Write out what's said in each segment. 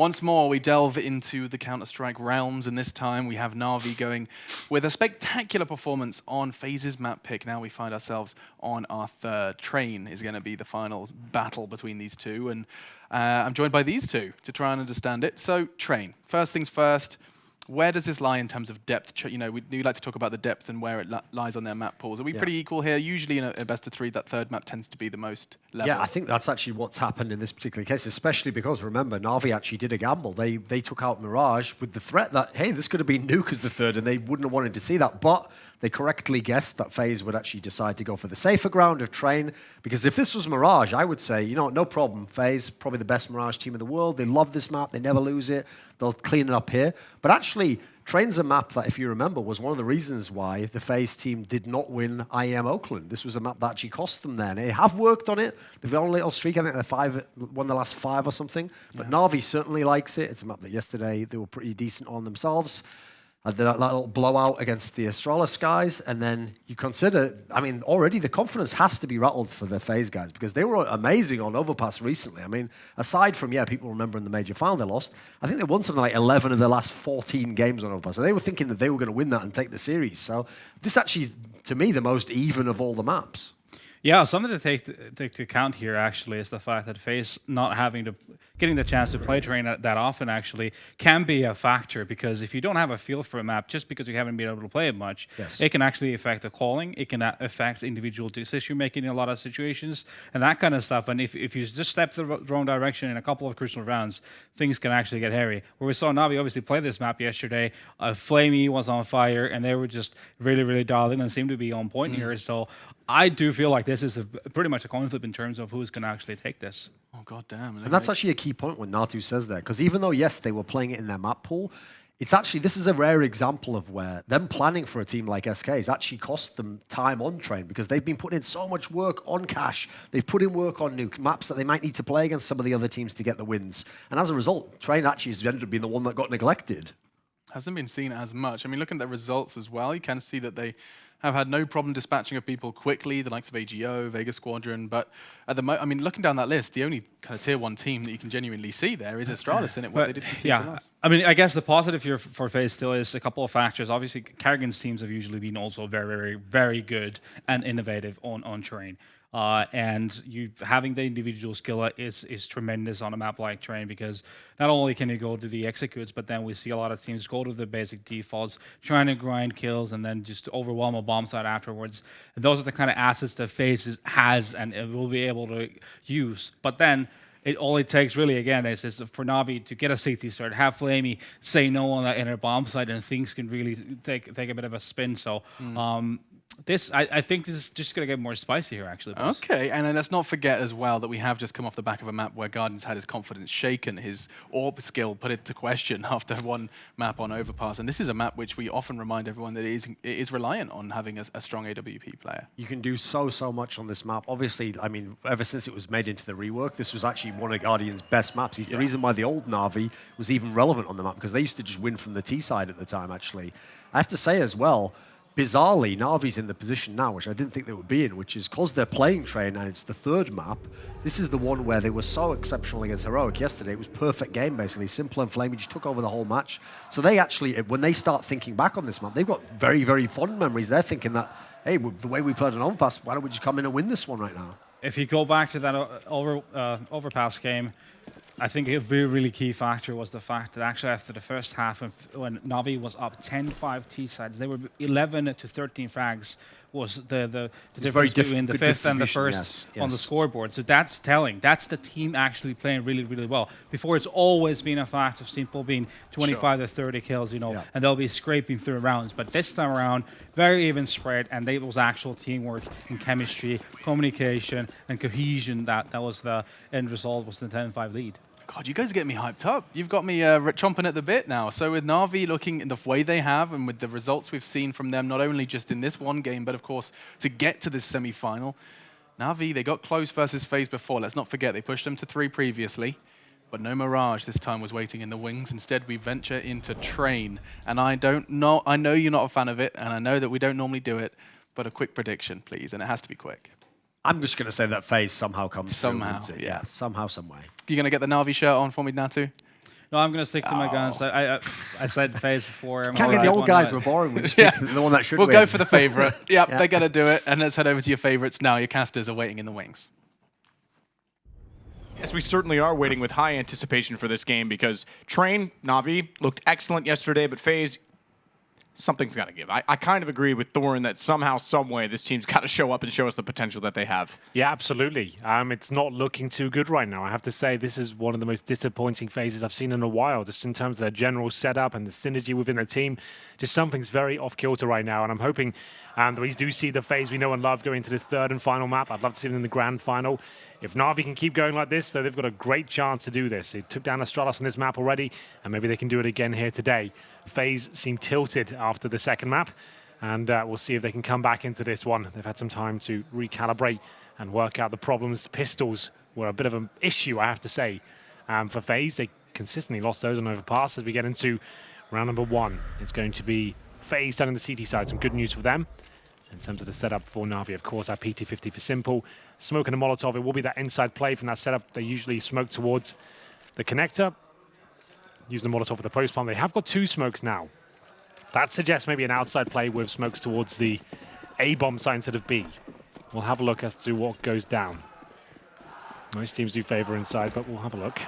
Once more, we delve into the Counter-Strike realms, and this time we have Na'Vi going with a spectacular performance on FaZe's map pick. Now we find ourselves on our third. Train is going to be the final battle between these two, and I'm joined by these two to try and understand it. So, Train, first things first, where does this lie in terms of depth? You know, we do like to talk about the depth and where it lies on their map pools. Are we pretty equal here? Usually in a best of three, that third map tends to be the most level. Yeah, I think that's actually what's happened in this particular case, especially because, remember, Na'Vi actually did a gamble. They took out Mirage with the threat that, hey, this could have been Nuke as the third, and they wouldn't have wanted to see that. But they correctly guessed that FaZe would actually decide to go for the safer ground of Train, because if this was Mirage, I would say, you know, no problem. FaZe, probably the best Mirage team in the world. They love this map. They never lose it. They'll clean it up here. But actually, Train's a map that, if you remember, was one of the reasons why the FaZe team did not win IEM Oakland. This was a map that actually cost them there. And they have worked on it. They've got a little streak. I think they're won the last 5 or something. But Na'Vi certainly likes it. It's a map that yesterday they were pretty decent on themselves. Had that little blowout against the Astralis guys, and then you consider, I mean, already the confidence has to be rattled for the FaZe guys, because they were amazing on Overpass recently. I mean, aside from, people remember in the major final they lost, I think they won something like 11 of their last 14 games on Overpass, so they were thinking that they were going to win that and take the series. So this actually is, to me, the most even of all the maps. Yeah, something to take to account here actually is the fact that FaZe not getting the chance to play Train that often actually can be a factor, because if you don't have a feel for a map just because you haven't been able to play it much, it can actually affect the calling, it can affect individual decision making in a lot of situations and that kind of stuff. And if you just step the wrong direction in a couple of crucial rounds, things can actually get hairy. Where we saw Na'Vi obviously play this map yesterday, Flamey was on fire and they were just really dialed in and seemed to be on point here. So I do feel like this is pretty much a coin flip in terms of who's going to actually take this. Oh, god damn. And that's actually a key point when Natu says that, because even though, yes, they were playing it in their map pool, it's actually, this is a rare example of where them planning for a team like SK has actually cost them time on Train, because they've been putting in so much work on Cash. They've put in work on Nuke, maps that they might need to play against some of the other teams to get the wins. And as a result, Train actually has ended up being the one that got neglected. Hasn't been seen as much. I mean, looking at the results as well, you can see that they have had no problem dispatching of people quickly, the likes of AGO, Vega Squadron, but at the I mean, looking down that list, the only kind of tier 1 team that you can genuinely see there is Astralis in it, what they did concede to us. I mean, I guess the positive here for FaZe still is a couple of factors. Obviously, Karrigan's teams have usually been also very good and innovative on Train. And having the individual skill is tremendous on a map like Train, because not only can you go to the executes, but then we see a lot of teams go to the basic defaults, trying to grind kills and then just overwhelm a bomb site afterwards. And those are the kind of assets that FaZe has and it will be able to use. But then all it takes really, again, is for Na'Vi to get a CT start, have Flamey say no on that inner bomb site, and things can really take a bit of a spin. So I think this is just going to get more spicy here, actually. Boss. Okay, and then let's not forget as well that we have just come off the back of a map where Guardian's had his confidence shaken, his AWP skill put into question after one map on Overpass. And this is a map which we often remind everyone that it is reliant on having a strong AWP player. You can do so much on this map. Obviously, I mean, ever since it was made into the rework, this was actually one of Guardian's best maps. He's the reason why the old Na'Vi was even relevant on the map, because they used to just win from the T side at the time, actually. I have to say as well, bizarrely, Na'Vi's in the position now, which I didn't think they would be in, which is because they're playing Train and it's the third map. This is the one where they were so exceptional against Heroic yesterday. It was perfect game, basically. Simple and Flamey just took over the whole match. So they actually, when they start thinking back on this map, they've got very fond memories. They're thinking that, hey, the way we played an Overpass, why don't we just come in and win this one right now? If you go back to that Overpass game, I think a really key factor was the fact that actually after the first half, when Na'Vi was up 10-5 T sides, they were 11 to 13 frags was the difference between the fifth and the first on the scoreboard. So that's telling. That's the team actually playing really well. Before, it's always been a fact of Simple being 25 to 30 kills, and they'll be scraping through rounds. But this time around, very even spread, and it was actual teamwork and chemistry, communication, and cohesion that was the end result, was the 10-5 lead. God, you guys are getting me hyped up. You've got me chomping at the bit now. So with Na'Vi looking in the way they have and with the results we've seen from them, not only just in this one game, but of course to get to this semi-final, Na'Vi, they got close versus FaZe before. Let's not forget, they pushed them to 3 previously, but no Mirage this time was waiting in the wings. Instead, we venture into Train. And I know you're not a fan of it, and I know that we don't normally do it, but a quick prediction, please, and it has to be quick. I'm just going to say that FaZe somehow comes somehow, through. Yeah, somehow, some way. You going to get the Na'Vi shirt on for me, Natu? No, I'm going to stick to my guns. I said FaZe before. Can't get the old guys. We're boring. We'll just pick the one that should We'll win. go for the favorite. Yep, they're going to do it. And let's head over to your favorites now. Your casters are waiting in the wings. Yes, we certainly are waiting with high anticipation for this game because Train, Na'Vi, looked excellent yesterday, but FaZe, something's got to give. I kind of agree with Thorin that somehow, some way, this team's got to show up and show us the potential that they have. Yeah, absolutely. It's not looking too good right now. I have to say this is one of the most disappointing phases I've seen in a while, just in terms of their general setup and the synergy within the team. Just something's very off kilter right now, and I'm hoping that we do see the FaZe we know and love go into this third and final map. I'd love to see them in the grand final. If Na'Vi can keep going like this, so they've got a great chance to do this. They took down Astralis on this map already, and maybe they can do it again here today. FaZe seem tilted after the second map, and we'll see if they can come back into this one. They've had some time to recalibrate and work out the problems. Pistols were a bit of an issue, I have to say, for FaZe. They consistently lost those on overpass. As we get into round number 1, it's going to be FaZe down in the CT side. Some good news for them in terms of the setup for Na'Vi. Of course, our PT50 for Simple. Smoke and a Molotov, it will be that inside play from that setup. They usually smoke towards the connector. Use the Molotov for the post plant. They have got 2 smokes now. That suggests maybe an outside play with smokes towards the A-bomb side instead of B. We'll have a look as to what goes down. Most teams do favor inside, but we'll have a look.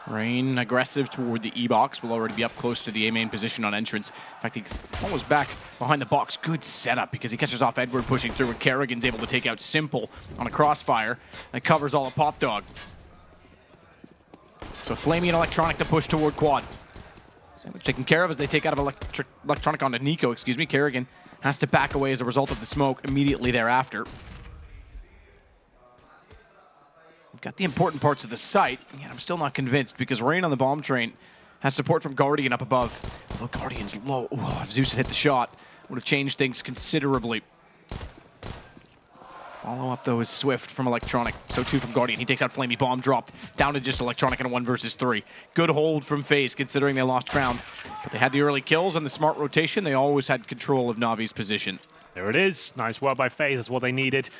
Rain aggressive toward the E-box. Will already be up close to the A-main position on entrance. In fact, he's almost back behind the box. Good setup because he catches off Edward pushing through and Kerrigan's able to take out Simple on a crossfire that covers all of Pop Dog. So Flamey and Electronic to push toward Quad. Sandwich taken care of as they take out of Electronic onto Nico, excuse me. Kerrigan has to back away as a result of the smoke immediately thereafter. We've got the important parts of the site, yet I'm still not convinced because Rain on the bomb train has support from Guardian up above. Although Guardian's low. Oh, if Zeus had hit the shot, would have changed things considerably. Follow-up, though, is swift from Electronic. So, too, from Guardian. He takes out Flamey. Bomb drop. Down to just Electronic in a 1 versus 3. Good hold from FaZe, considering they lost ground. But they had the early kills and the smart rotation. They always had control of Na'Vi's position. There it is. Nice work by FaZe. That's what they needed.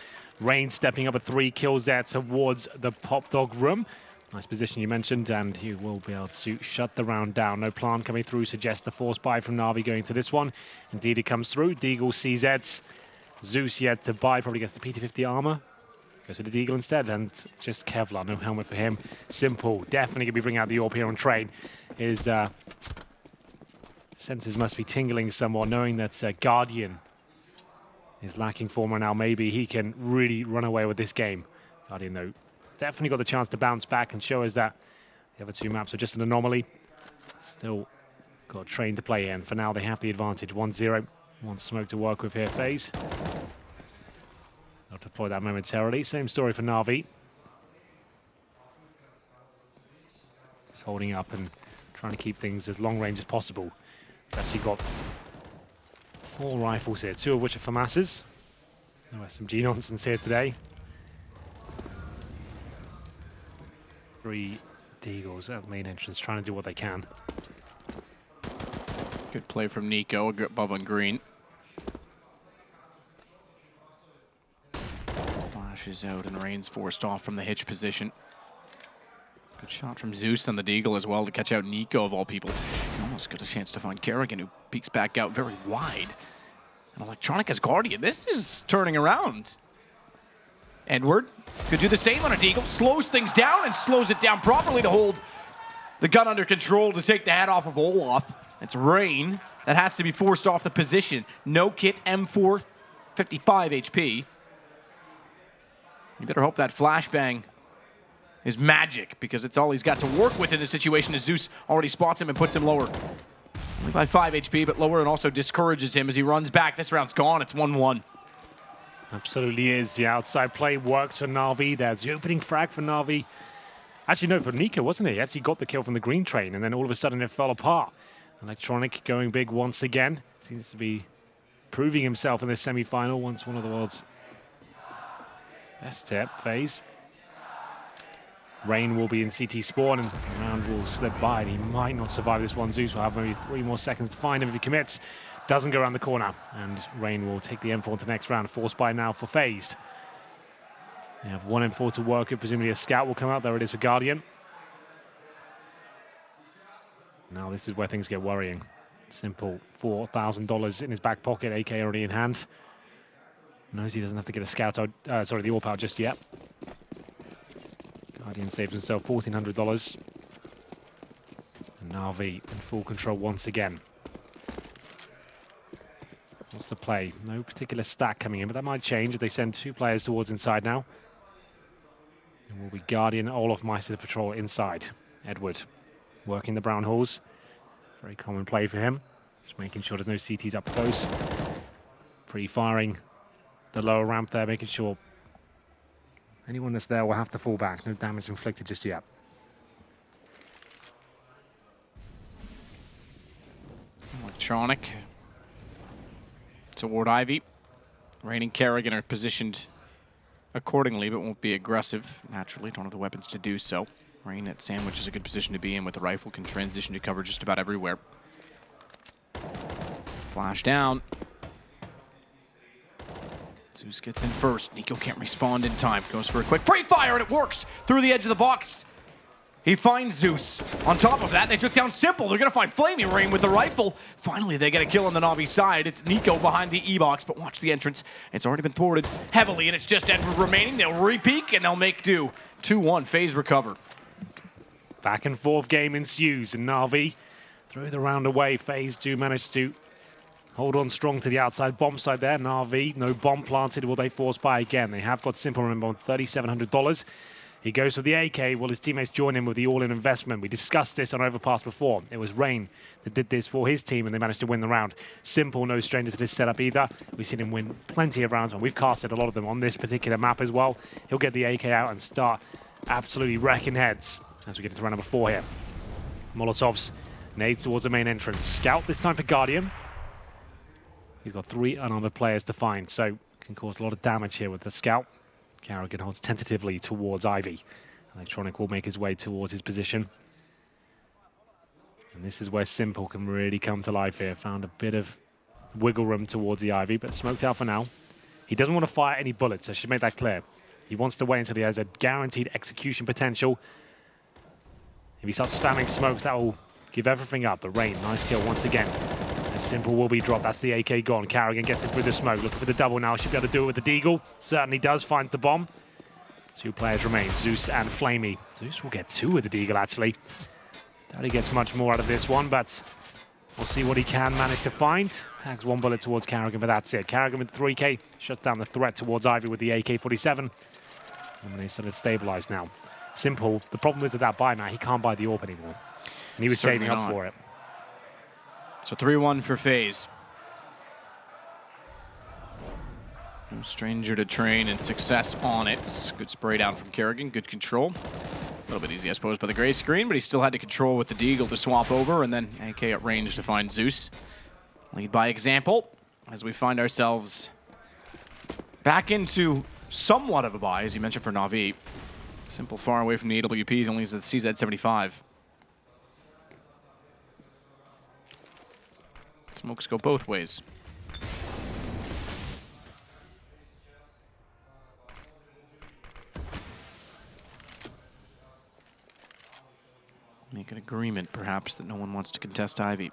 Rain stepping up with 3 kills there towards the Pop Dog room. Nice position you mentioned, and he will be able to shut the round down. No plan coming through suggests the force buy from Na'Vi going to this one. Indeed, it comes through. Deagle CZs. Zeus yet to buy, probably gets the PT50 armor. Goes to the Deagle instead, and just Kevlar, no helmet for him. Simple, definitely going to be bringing out the AWP here on Train. His senses must be tingling somewhat, knowing that Guardian is lacking form right now. Maybe he can really run away with this game. Guardian, though, definitely got the chance to bounce back and show us that the other 2 maps are just an anomaly. Still got Train to play in. For now, they have the advantage, 1-0. 1 smoke to work with here, FaZe. They'll deploy that momentarily. Same story for Na'Vi. Just holding up and trying to keep things as long range as possible. They've actually got 4 rifles here, 2 of which are FAMASs. No SMG nonsense here today. 3 Deagles at the main entrance, trying to do what they can. Good play from Nico, above on green. Flashes out and Rain's forced off from the hitch position. Good shot from Zeus on the Deagle as well to catch out Nico of all people. He's almost got a chance to find Kerrigan, who peeks back out very wide. And Electronic as Guardian. This is turning around. Edward could do the same on a Deagle. Slows things down and slows it down properly to hold the gun under control to take the head off of Olaf. It's Rain that has to be forced off the position. No kit, M4, 55 HP. You better hope that flashbang is magic because it's all he's got to work with in this situation as Zeus already spots him and puts him lower. Only by 5 HP, but lower, and also discourages him as he runs back. This round's gone. It's 1-1. Absolutely is. The outside play works for Na'Vi. There's the opening frag for Na'Vi. Actually, no, for Nico, wasn't he? He actually got the kill from the green train, and then all of a sudden it fell apart. Electronic going big once again. Seems to be proving himself in this semi-final once one of the world's best step FaZe. Rain will be in CT spawn and the round will slip by and he might not survive this one. Zeus will have maybe 3 more seconds to find him if he commits. Doesn't go around the corner and Rain will take the M4 into the next round. Force buy now for FaZe. They have 1 M4 to work with. Presumably a scout will come out. There it is for Guardian. Now this is where things get worrying. Simple $4,000 in his back pocket, AK already in hand. Knows he doesn't have to get a scout out, the AWP out just yet. Guardian saves himself $1,400. And Na'Vi in full control once again. Wants to play. No particular stack coming in, but that might change if they send 2 players towards inside now. It will be Guardian, Olaf, Meister patrol inside. Edward working the brown halls. Very common play for him. Just making sure there's no CTs up close. Pre-firing the lower ramp there, making sure anyone that's there will have to fall back. No damage inflicted just yet. Electronic toward Ivy. Rain and Kerrigan are positioned accordingly, but won't be aggressive. Naturally, don't have the weapons to do so. Rain at Sandwich is a good position to be in with the rifle, can transition to cover just about everywhere. Flash down. Zeus gets in first. Nico can't respond in time. Goes for a quick pre-fire, and it works through the edge of the box. He finds Zeus. On top of that, they took down Simple. They're going to find Flaming Rain with the rifle. Finally, they get a kill on the Na'Vi side. It's Nico behind the E-box, but watch the entrance. It's already been thwarted heavily, and it's just Edward remaining. They'll re-peek, and they'll make do. 2-1, FaZe recover. Back and forth game ensues, and Na'Vi throw the round away. FaZe do manage to hold on strong to the outside bomb side there. Na'Vi, no bomb planted. Will they force buy again? They have got Simple, remember, on $3,700. He goes for the AK while his teammates join him with the all-in investment. We discussed this on Overpass before. It was Rain that did this for his team, and they managed to win the round. Simple, no stranger to this setup either. We've seen him win plenty of rounds, and we've casted a lot of them on this particular map as well. He'll get the AK out and start absolutely wrecking heads as we get into round number 4 here. Molotovs, nades towards the main entrance. Scout this time for Guardian. He's got 3 unarmored players to find, so can cause a lot of damage here with the Scout. Kerrigan holds tentatively towards Ivy. Electronic will make his way towards his position. And this is where Simple can really come to life here. Found a bit of wiggle room towards the Ivy, but smoked out for now. He doesn't want to fire any bullets, I should make that clear. He wants to wait until he has a guaranteed execution potential. If he starts spamming smokes, that will give everything up. But Rain, nice kill once again. Simple will be dropped. That's the AK gone. Kerrigan gets it through the smoke. Looking for the double now. Should be able to do it with the Deagle. Certainly does find the bomb. 2 players remain, Zeus and Flamey. Zeus will get 2 with the Deagle, actually. Doubt he gets much more out of this one, but we'll see what he can manage to find. Tags 1 bullet towards Kerrigan, but that's it. Kerrigan with 3K. Shuts down the threat towards Ivy with the AK-47. And they sort of stabilize now. Simple. The problem is with that buy, man, he can't buy the AWP anymore. And he was saving up for it. So 3-1 for FaZe. No stranger to train and success on it. Good spray down from Kerrigan, good control. A little bit easy, I suppose, by the gray screen, but he still had to control with the Deagle to swap over, and then AK at range to find Zeus. Lead by example, as we find ourselves back into somewhat of a buy, as you mentioned, for Na'Vi. Simple far away from the AWPs, only as the CZ75. Smokes go both ways. Make an agreement, perhaps, that no one wants to contest Ivy.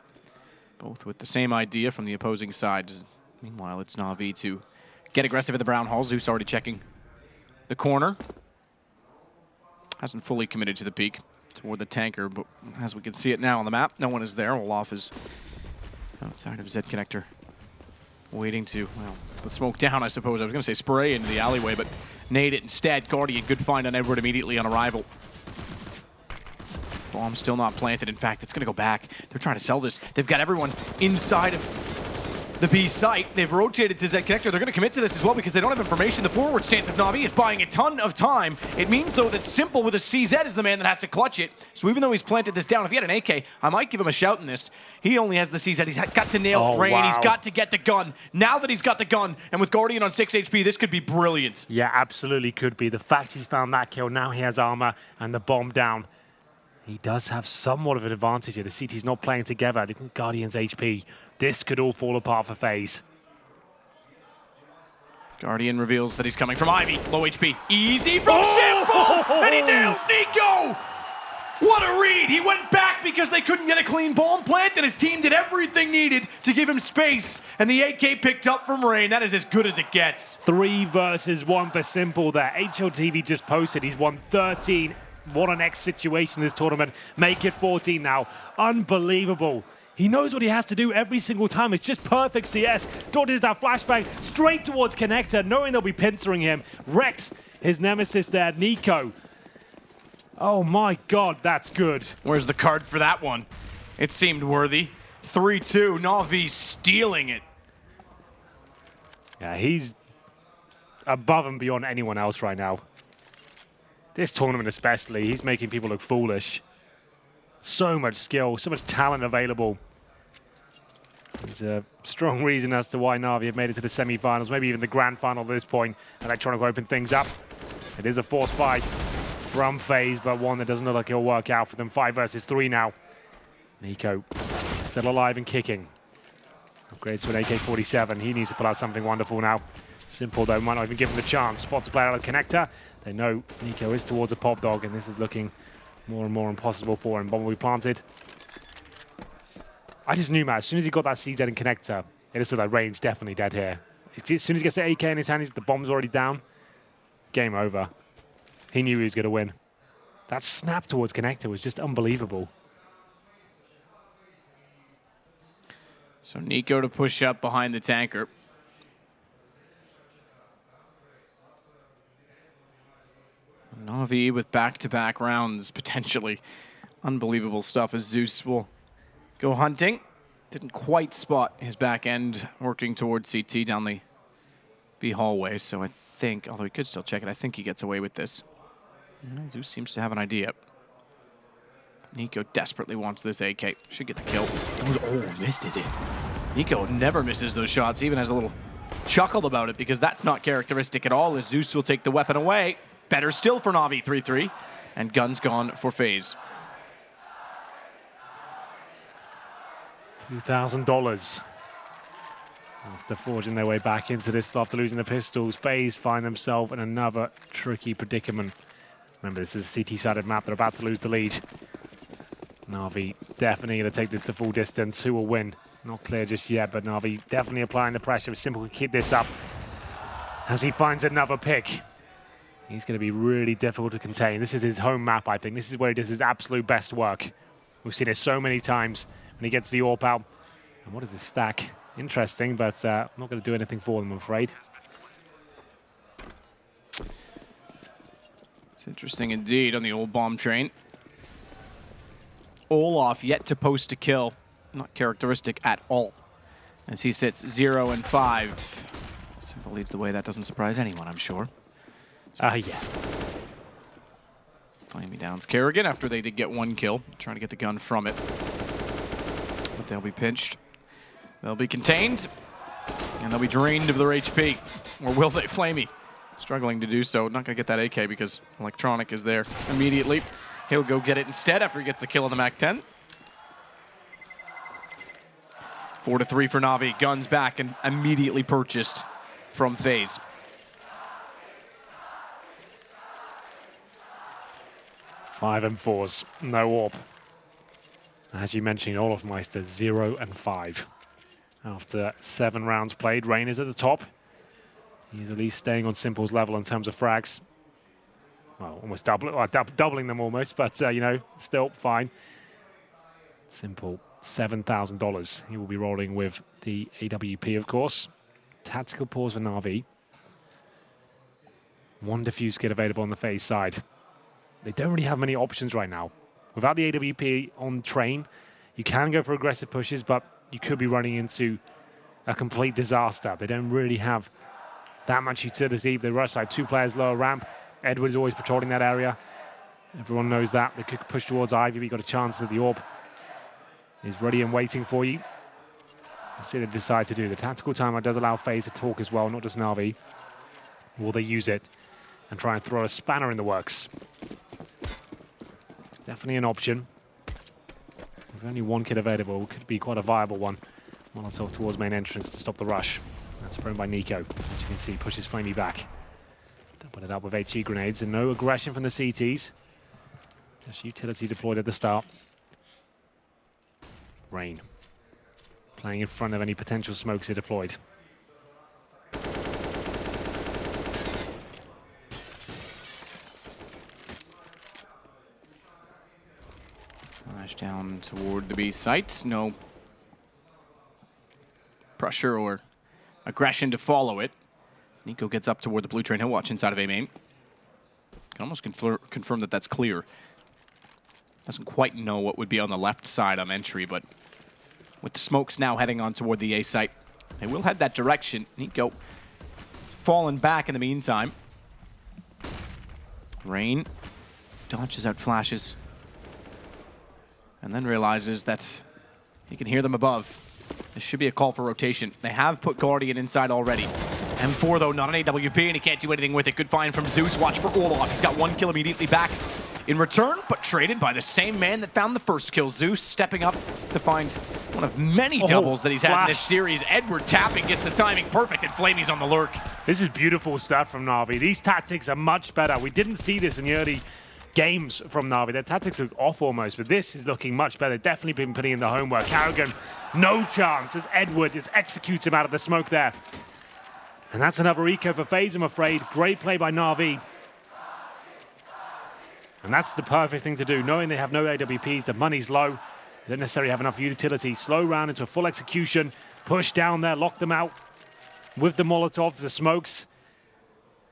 Both with the same idea from the opposing side. Meanwhile, it's Na'Vi to get aggressive at the brown hall. Zeus already checking the corner. Hasn't fully committed to the peak toward the tanker, but as we can see it now on the map, no one is there. Olaf is outside of Z connector, waiting to, well, put smoke down, I suppose. I was going to say spray into the alleyway, but nade it instead. Guardian, good find on Edward immediately on arrival. Bomb still not planted. In fact, it's going to go back. They're trying to sell this. They've got everyone inside of the B site. They've rotated to Z connector. They're going to commit to this as well because they don't have information. The forward stance of Na'Vi is buying a ton of time. It means, though, that Simple with a CZ is the man that has to clutch it. So even though he's planted this down, if he had an AK, I might give him a shout in this. He only has the CZ. He's got to nail Rain. Wow. He's got to get the gun. Now that he's got the gun, and with Guardian on 6 HP, this could be brilliant. Yeah, absolutely could be. The fact he's found that kill, now he has armor and the bomb down. He does have somewhat of an advantage here. The CT's not playing together. Look at Guardian's HP. This could all fall apart for FaZe. Guardian reveals that he's coming from Ivy. Low HP. Easy from Simple! And he nails Nico! What a read! He went back back because they couldn't get a clean bomb plant, and his team did everything needed to give him space. And the AK picked up from Rain. That is as good as it gets. 3 versus 1 for Simple there. HLTV just posted he's won 13. What an X situation this tournament. Make it 14 now. Unbelievable. He knows what he has to do every single time. It's just perfect CS. Dodges that flashbang straight towards Connector, knowing they'll be pincering him. Rex, his nemesis there, Nico. Oh my God, that's good. Where's the card for that one? It seemed worthy. 3-2, Na'Vi stealing it. Yeah, he's above and beyond anyone else right now. This tournament especially, he's making people look foolish. So much skill, so much talent available. There's a strong reason as to why Na'Vi have made it to the semi-finals, maybe even the grand final at this point. Electronic open things up. It is a forced fight from FaZe, but one that doesn't look like it'll work out for them. 5 versus 3 now. Nico still alive and kicking. Upgrades to an AK-47. He needs to pull out something wonderful now. Simple, though, might not even give him the chance. Spots a player out of the connector. They know Nico is towards a pop dog, and this is looking more and more impossible for him. Bomb will be planted. I just knew, man, as soon as he got that CZ and connector, it just looked like Rain's definitely dead here. As soon as he gets the AK in his hand, the bomb's already down. Game over. He knew he was going to win. That snap towards connector was just unbelievable. So Nico to push up behind the tanker. Na'Vi with back-to-back rounds, potentially. Unbelievable stuff as Zeus will go hunting. Didn't quite spot his back end working towards CT down the B hallway, so I think, although he could still check it, I think he gets away with this. Zeus seems to have an idea. Nico desperately wants this AK. Should get the kill. Oh, missed it. Nico never misses those shots, even has a little chuckle about it, because that's not characteristic at all, as Zeus will take the weapon away. Better still for Na'Vi, 3-3. And gun's gone for FaZe. $2,000. After forging their way back into this after losing the pistols, FaZe find themselves in another tricky predicament. Remember, this is a CT-sided map. They're about to lose the lead. Na'Vi definitely going to take this the full distance. Who will win? Not clear just yet, but Na'Vi definitely applying the pressure. Simple can keep this up as he finds another pick. He's going to be really difficult to contain. This is his home map, I think. This is where he does his absolute best work. We've seen it so many times when he gets the AWP out. And what is this stack? Interesting, but not going to do anything for them, I'm afraid. It's interesting indeed on the old bomb train. Olaf yet to post a kill. Not characteristic at all. As he sits 0 and 5. Simple leads the way. That doesn't surprise anyone, I'm sure. Yeah. Flamey downs Kerrigan after they did get 1 kill. Trying to get the gun from it. But they'll be pinched. They'll be contained. And they'll be drained of their HP. Or will they? Flamey struggling to do so. Not going to get that AK because Electronic is there immediately. He'll go get it instead after he gets the kill on the MAC-10. 4-3 for Na'Vi. Guns back and immediately purchased from FaZe. Five and 4s, no AWP. As you mentioned, Olaf Meister 0 and 5. After 7 rounds played, Rain is at the top. He's at least staying on Simple's level in terms of frags. Well, almost doubling them almost, but you know, still fine. Simple, $7,000. He will be rolling with the AWP, of course. Tactical pause for Na'Vi. 1 defuse kit available on the FaZe side. They don't really have many options right now. Without the AWP on train, you can go for aggressive pushes, but you could be running into a complete disaster. They don't really have that much utility. The right side, 2 players lower ramp. Edward is always patrolling that area. Everyone knows that. They could push towards Ivy. You've got a chance that the AWP is ready and waiting for you. Let's see what they decide to do. The tactical timer does allow FaZe to talk as well, not just Na'Vi. Will they use it and try and throw a spanner in the works? Definitely an option. With only 1 kit available, it could be quite a viable one. Molotov towards main entrance to stop the rush. That's thrown by Nico. As you can see, pushes Flamey back. Double it up with HE grenades and no aggression from the CTs. Just utility deployed at the start. Rain playing in front of any potential smokes he deployed. Flash down toward the B site. No pressure or aggression to follow it. Nico gets up toward the blue train. He'll watch inside of A main. Can almost confirm that that's clear. Doesn't quite know what would be on the left side on entry, but with the smokes now heading on toward the A site, they will head that direction. Nico fallen back in the meantime. Rain dodges out flashes and then realizes that he can hear them above. This should be a call for rotation. They have put Guardian inside already. M4 though, not an AWP, and he can't do anything with it. Good find from Zeus. Watch for Olaf. He's got 1 kill immediately back in return, but traded by the same man that found the first kill. Zeus stepping up to find one of many doubles that he's had in this series. Edward tapping, gets the timing perfect, and Flamey's on the lurk. This is beautiful stuff from Na'Vi. These tactics are much better. We didn't see this in the early games from Na'Vi. Their tactics are off almost, but this is looking much better. Definitely been putting in the homework. Carrigan, no chance as Edward just executes him out of the smoke there. And that's another eco for FaZe, I'm afraid. Great play by Na'Vi. And that's the perfect thing to do. Knowing they have no AWPs, the money's low, they don't necessarily have enough utility. Slow round into a full execution, push down there, lock them out with the Molotovs, the smokes.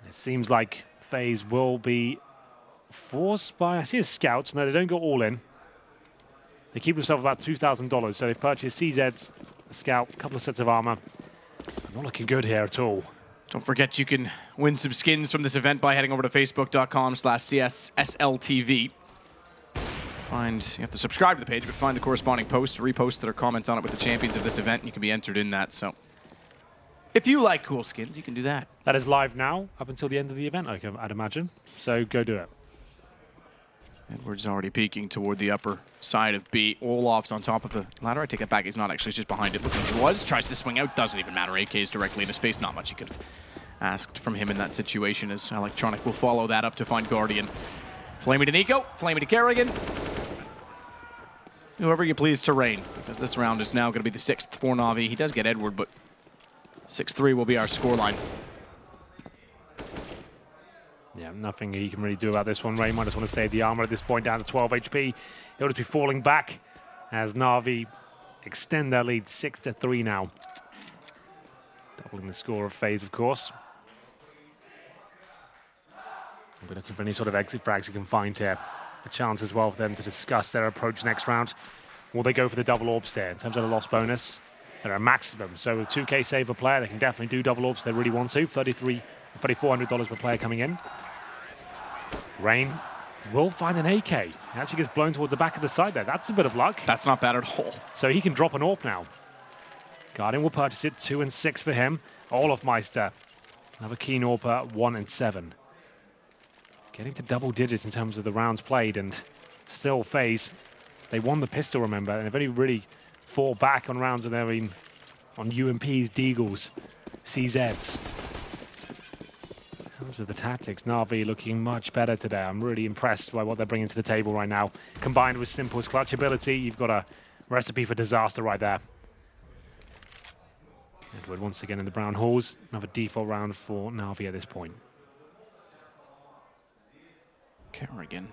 It seems like FaZe will be forced by, I see the scouts. No, they don't go all in. They keep themselves about $2,000, so they purchase CZs, a scout, a couple of sets of armor. Not looking good here at all. Don't forget you can win some skins from this event by heading over to facebook.com/CSSLTV. You have to subscribe to the page, but find the corresponding post, repost it, or comment on it with the champions of this event, and you can be entered in that. So if you like cool skins, you can do that. That is live now, up until the end of the event, I'd imagine. So go do it. Edward's already peeking toward the upper side of B. Olaf's on top of the ladder. I take it back. He's not actually. He's just behind it. Looking like he was. Tries to swing out. Doesn't even matter. AK is directly in his face. Not much you could have asked from him in that situation, as Electronic will follow that up to find Guardian. Flamey to Nico. Flamey to Kerrigan. Whoever you please to Rain, because this round is now going to be the 6th for Na'Vi. He does get Edward, but 6-3 will be our scoreline. Yeah, nothing he can really do about this one. Rain might just want to save the armor at this point, down to 12 HP. He'll just be falling back as Na'Vi extend their lead 6-3 now. Doubling the score of FaZe, of course. We'll be looking for any sort of exit frags he can find here. A chance as well for them to discuss their approach next round. Will they go for the double orbs there? In terms of the loss bonus, they're a maximum. So with 2K save per player, they can definitely do double orbs if they really want to. $3,400 per player coming in. Rain will find an AK. He actually gets blown towards the back of the side there. That's a bit of luck. That's not bad at all. So he can drop an AWP now. Guardian will purchase it, 2 and 6 for him. Olaf Meister, another keen AWP at 1 and 7. Getting to double digits in terms of the rounds played, and still FaZe, they won the pistol, remember, and they've only really fought back on rounds of their own, on UMPs, Deagles, CZs. In terms of the tactics, Na'Vi looking much better today. I'm really impressed by what they're bringing to the table right now. Combined with Simple's clutch ability, you've got a recipe for disaster right there. Edward once again in the brown halls. Another default round for Na'Vi at this point. Kerrigan.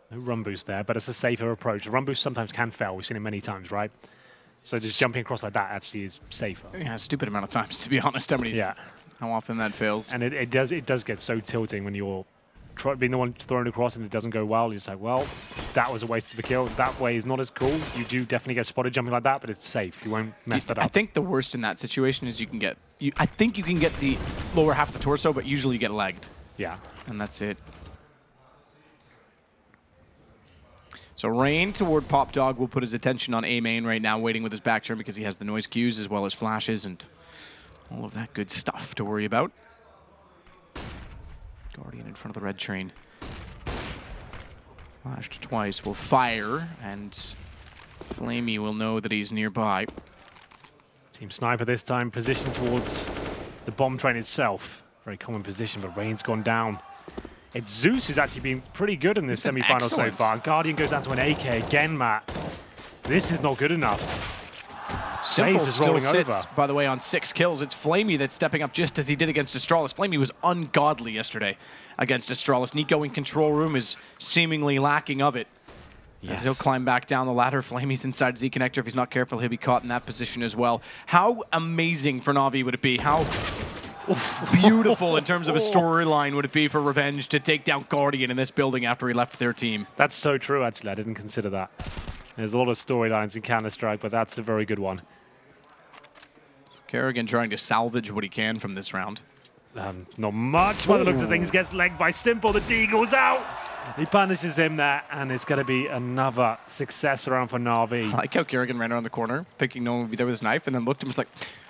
No run boost there, but it's a safer approach. A run boost sometimes can fail. We've seen it many times, right? So just jumping across like that actually is safer. Yeah, a stupid amount of times, to be honest. How often that fails. And it does get so tilting when you're being the one thrown across and it doesn't go well. You're just like, well, that was a waste of a kill. That way is not as cool. You do definitely get spotted jumping like that, but it's safe. You won't mess that up. I think the worst in that situation is I think you can get the lower half of the torso, but usually you get legged. Yeah. And that's it. So Rain toward Pop Dog will put his attention on A main right now, waiting with his back turn because he has the noise cues as well as flashes and all of that good stuff to worry about. Guardian in front of the red train. Flashed twice, will fire, and Flamey will know that he's nearby. Team Sniper this time positioned towards the bomb train itself. Very common position, but Rain's gone down. It's Zeus who's actually been pretty good in this semi-final so excellent. far. Guardian goes down to an AK again, Matt. This is not good enough. Simple FaZe is still rolling sits, over. by the way, on 6 kills. It's Flamey that's stepping up just as he did against Astralis. Flamey was ungodly yesterday against Astralis. Nico in control room is seemingly lacking of it. As he'll climb back down the ladder, Flamey's inside Z connector. If he's not careful, he'll be caught in that position as well. How amazing for Na'Vi would it be? How beautiful in terms of a storyline would it be for Revenge to take down Guardian in this building after he left their team? That's so true, actually. I didn't consider that. There's a lot of storylines in Counter-Strike, but that's a very good one. So Kerrigan trying to salvage what he can from this round. Not much by the looks of things. Gets legged by Simple. The Deagle's out. He punishes him there, and it's going to be another success round for Na'Vi. I like how Kerrigan ran around the corner, thinking no one would be there with his knife, and then looked and was like,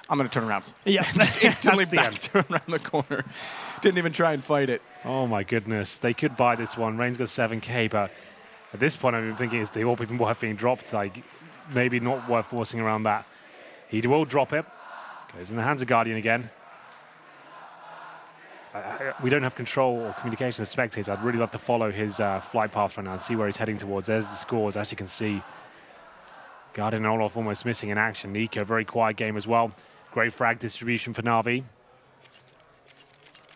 I'm going to turn around. Yeah, Just instantly that's the back around the corner. Didn't even try and fight it. Oh my goodness, they could buy this one. Rain's got 7k, but at this point I've been thinking it's the all even worth being dropped. Like, maybe not worth forcing around that. He will drop it. Goes in the hands of Guardian again. We don't have control or communication as spectators. I'd really love to follow his flight path right now and see where he's heading towards. There's the scores, as you can see. Guardian and Olaf almost missing in action. Nico, very quiet game as well. Great frag distribution for Na'Vi.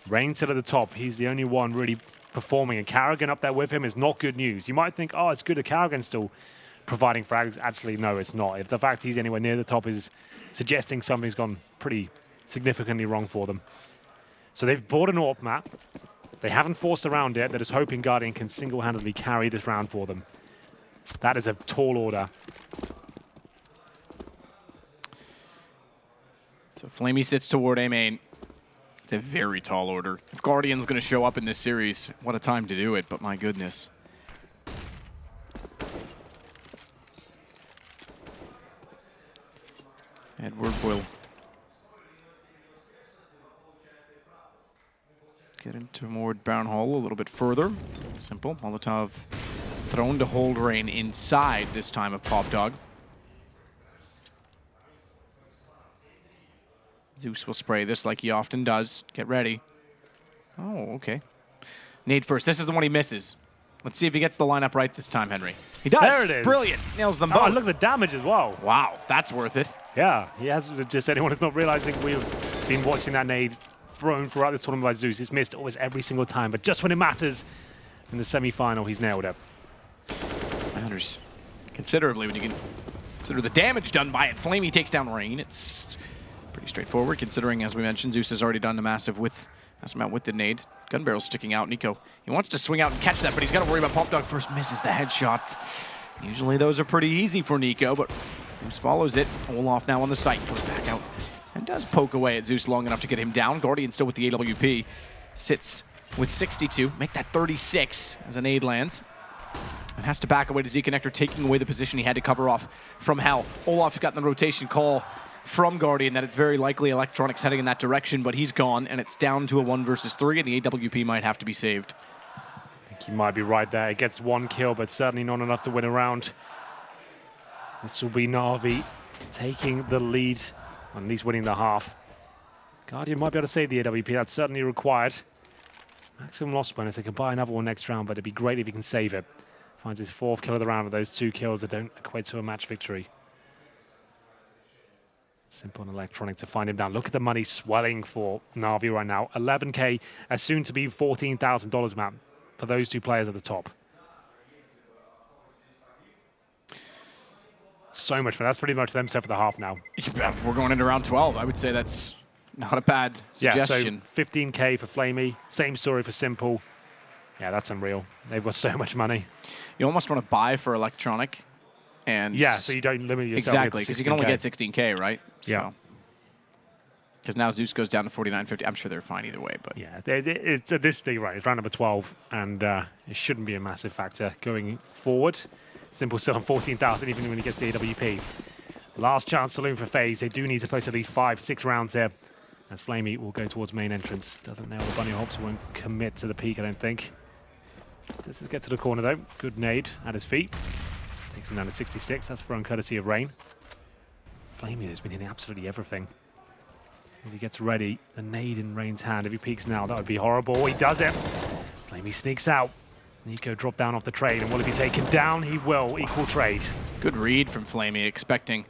Rain still at the top. He's the only one really performing, and Kerrigan up there with him is not good news. You might think, oh, it's good that Kerrigan's still providing frags. Actually, no, it's not. If the fact he's anywhere near the top is suggesting something's gone pretty significantly wrong for them. So they've bought an AWP map. They haven't forced around it. They're just hoping Guardian can single-handedly carry this round for them. That is a tall order. So Flamey sits toward A main. It's a very tall order. If Guardian's going to show up in this series, what a time to do it, but my goodness. Edward will get into toward Brown Hole a little bit further. Simple. Molotov thrown to hold Rain inside this time of Pop Dog. Zeus will spray this like he often does. Get ready. Oh, okay. Nade first. This is the one he misses. Let's see if he gets the lineup right this time, Henry. He does. There it is. Brilliant. Nails them Oh, both. look at the damage as well. Wow, that's worth it. Yeah, he has. Just anyone who's not realizing, we've been watching that nade thrown throughout this tournament by Zeus. He's missed always every single time, but just when it matters, in the semi-final, he's nailed it. Matters considerably when you consider the damage done by it. Flamey takes down Rain. It's pretty straightforward, considering, as we mentioned, Zeus has already done a massive amount with the nade. Gun barrel sticking out. Nico, he wants to swing out and catch that, but he's got to worry about Pop Dog first. Misses the headshot. Usually those are pretty easy for Nico, but Zeus follows it. Olaf now on the site, goes back out and does poke away at Zeus long enough to get him down. Guardian still with the AWP. Sits with 62. Make that 36 as a nade lands. And has to back away to Z Connector, taking away the position he had to cover off from Hell. Olaf's gotten the rotation call from Guardian that it's very likely Electronics heading in that direction, but he's gone, and it's down to a 1 versus 3, and the AWP might have to be saved. I think you might be right there. It gets 1 kill, but certainly not enough to win a round. This will be Na'Vi taking the lead, at least winning the half. Guardian might be able to save the AWP. That's certainly required. Maximum loss bonus. They can buy another one next round, but it'd be great if he can save it. Finds his 4th kill of the round with those 2 kills that don't equate to a match victory. Simple and Electronic to find him down. Look at the money swelling for Na'Vi right now. 11k, as soon to be $14,000 map for those 2 players at the top. So much, but that's pretty much them set for the half now. We're going into round 12. I would say that's not a bad suggestion. Yeah, so 15k for Flamey. Same story for Simple. Yeah, that's unreal. They've got so much money. You almost want to buy for Electronic. And yeah, so you don't limit yourself. Exactly, because you can only get 16k, right? Yeah. Because now Zeus goes down to 49.50. I'm sure they're fine either way, but yeah, it's at this stage, right? It's round number 12, and it shouldn't be a massive factor going forward. Simple still on 14,000, even when he gets the AWP. Last chance saloon for FaZe. They do need to place at least 5-6 rounds here, as Flamey will go towards main entrance. Doesn't nail the bunny hops, won't commit to the peak, I don't think. Does get to the corner though. Good nade at his feet. Takes him down to 66. That's thrown courtesy of Rain. Flamey has been hitting absolutely everything. If he gets ready, the nade in Rain's hand. If he peeks now, that would be horrible. He does it. Flamey sneaks out. Nico dropped down off the trade, and will he be taken down? He will. Equal trade. Good read from Flamey, expecting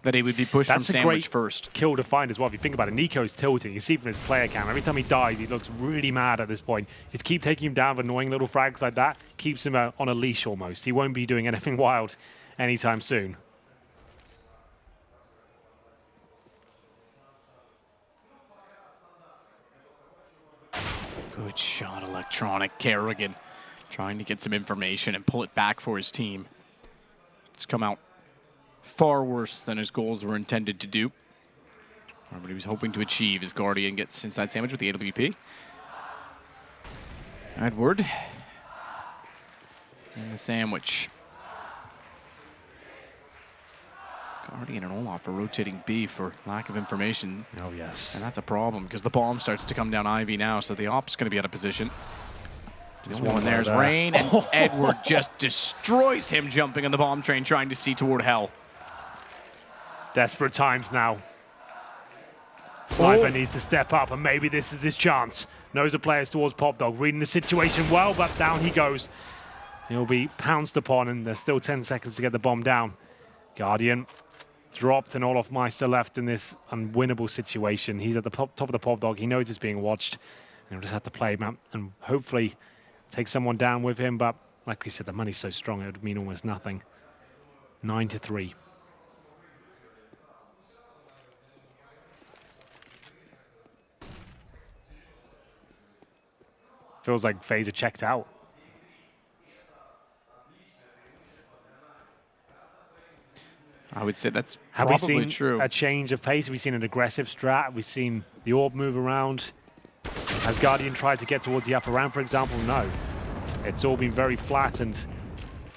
that he would be pushed from That's a sandwich great first. kill to find as well. If you think about it, Nico's tilting. You see from his player cam, every time he dies, he looks really mad at this point. Just keep taking him down with annoying little frags like that. Keeps him on a leash almost. He won't be doing anything wild anytime soon. Good shot, Electronic. Kerrigan trying to get some information and pull it back for his team. It's come out far worse than his goals were intended to do. Or what he was hoping to achieve as Guardian gets inside sandwich with the AWP. Edward in the sandwich. Guardian and Olaf are rotating B for lack of information. Oh, yes. And that's a problem because the bomb starts to come down Ivy now, so the op's going to be out of position. Just one, there's Rain, and Edward just destroys him jumping on the bomb train, trying to see toward hell. Desperate times now. Sniper needs to step up, and maybe this is his chance. Knows the players towards Popdog, reading the situation well, but down he goes. He'll be pounced upon, and there's still 10 seconds to get the bomb down. Guardian dropped, and Olaf Meister left in this unwinnable situation. He's at the top of the Popdog. He knows it's being watched, and he'll just have to play him and hopefully take someone down with him. But like we said, the money's so strong, it would mean almost nothing. 9-3. Feels like FaZe are checked out. I would say that's Have we probably seen true. a change of pace? Have we seen an aggressive strat? Have we seen the orb move around? Has Guardian tried to get towards the upper ramp, for example? No. It's all been very flat, and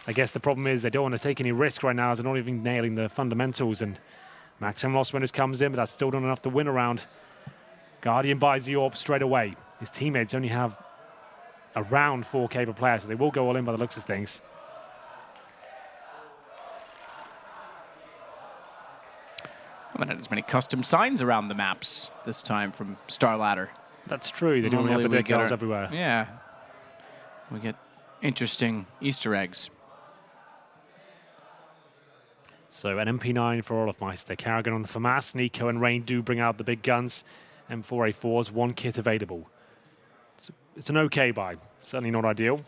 I guess the problem is they don't want to take any risk right now as they're not even nailing the fundamentals, and Maximum Loss Winners comes in, but that's still not enough to win around. Guardian buys the orb straight away. His teammates only have around 4K per player, so they will go all in by the looks of things. I haven't had as many custom signs around the maps this time from Starladder. That's true. They don't have the Normally we big get girls our- everywhere. Yeah. We get interesting Easter eggs. So an MP9 for Olaf Meister. Kerrigan on the FAMAS. Nico and Rain do bring out the big guns. M4A4s, one kit available. It's an okay buy. Certainly not ideal.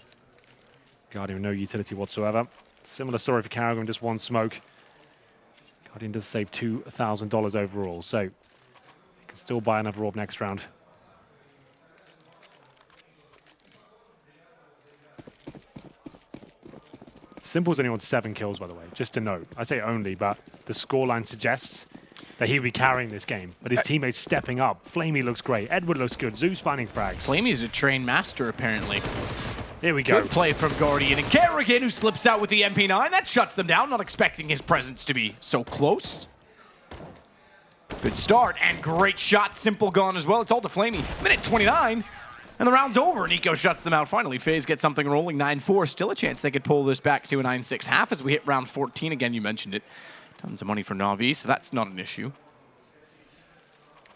Guardian with no utility whatsoever. Similar story for Kerrigan, just one smoke. Guardian does save $2,000 overall, so you can still buy another orb next round. Simple's only on 7 kills, by the way, just to note. I say only, but the scoreline suggests that he'll be carrying this game. But his teammates stepping up. Flamey looks great. Edward looks good. Zeus finding frags. Flamey's a trained master, apparently. Here we go. Good play from Guardian, and Kerrigan, who slips out with the MP9. That shuts them down, not expecting his presence to be so close. Good start, and great shot. Simple gone as well. It's all to Flamey. Minute 29, and the round's over. Nico shuts them out. Finally, FaZe gets something rolling. 9-4. Still a chance they could pull this back to a 9-6 half as we hit round 14. Again, you mentioned it. Tons of money for Na'Vi, so that's not an issue.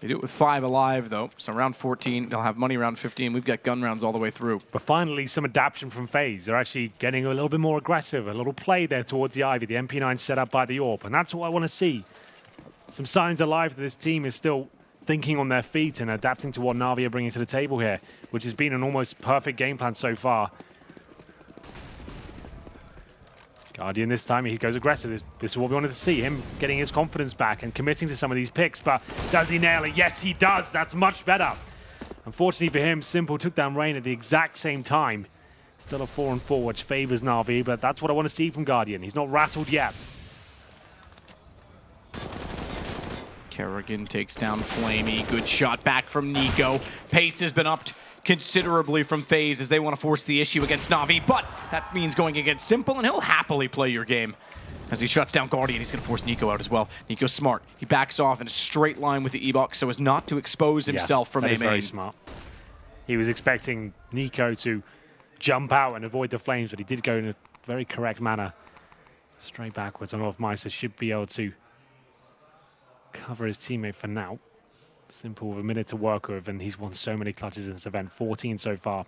They do it with 5 alive, though. So round 14, they'll have money round 15. We've got gun rounds all the way through. But finally, some adaptation from FaZe. They're actually getting a little bit more aggressive, a little play there towards the Ivy. The MP9 set up by the AWP, and that's what I want to see. Some signs alive that this team is still thinking on their feet and adapting to what Na'Vi are bringing to the table here, which has been an almost perfect game plan so far. Guardian this time, he goes aggressive. This is what we wanted to see, him getting his confidence back and committing to some of these picks, but does he nail it? Yes, he does. That's much better. Unfortunately for him, Simple took down Rain at the exact same time. Still a 4-4, which favors Na'Vi, but that's what I want to see from Guardian. He's not rattled yet. Kerrigan takes down Flamey. Good shot back from Nico. Pace has been upped considerably from FaZe as they want to force the issue against Na'Vi, but that means going against Simple, and he'll happily play your game. As he shuts down Guardian, he's going to force Nico out as well. Nico's smart. He backs off in a straight line with the E-Box so as not to expose himself from that A is very main. smart. He was expecting Nico to jump out and avoid the flames, but he did go in a very correct manner. Straight backwards, and Olaf Meister should be able to cover his teammate for now. Simple with a minute to work with, and he's won so many clutches in this event, 14 so far.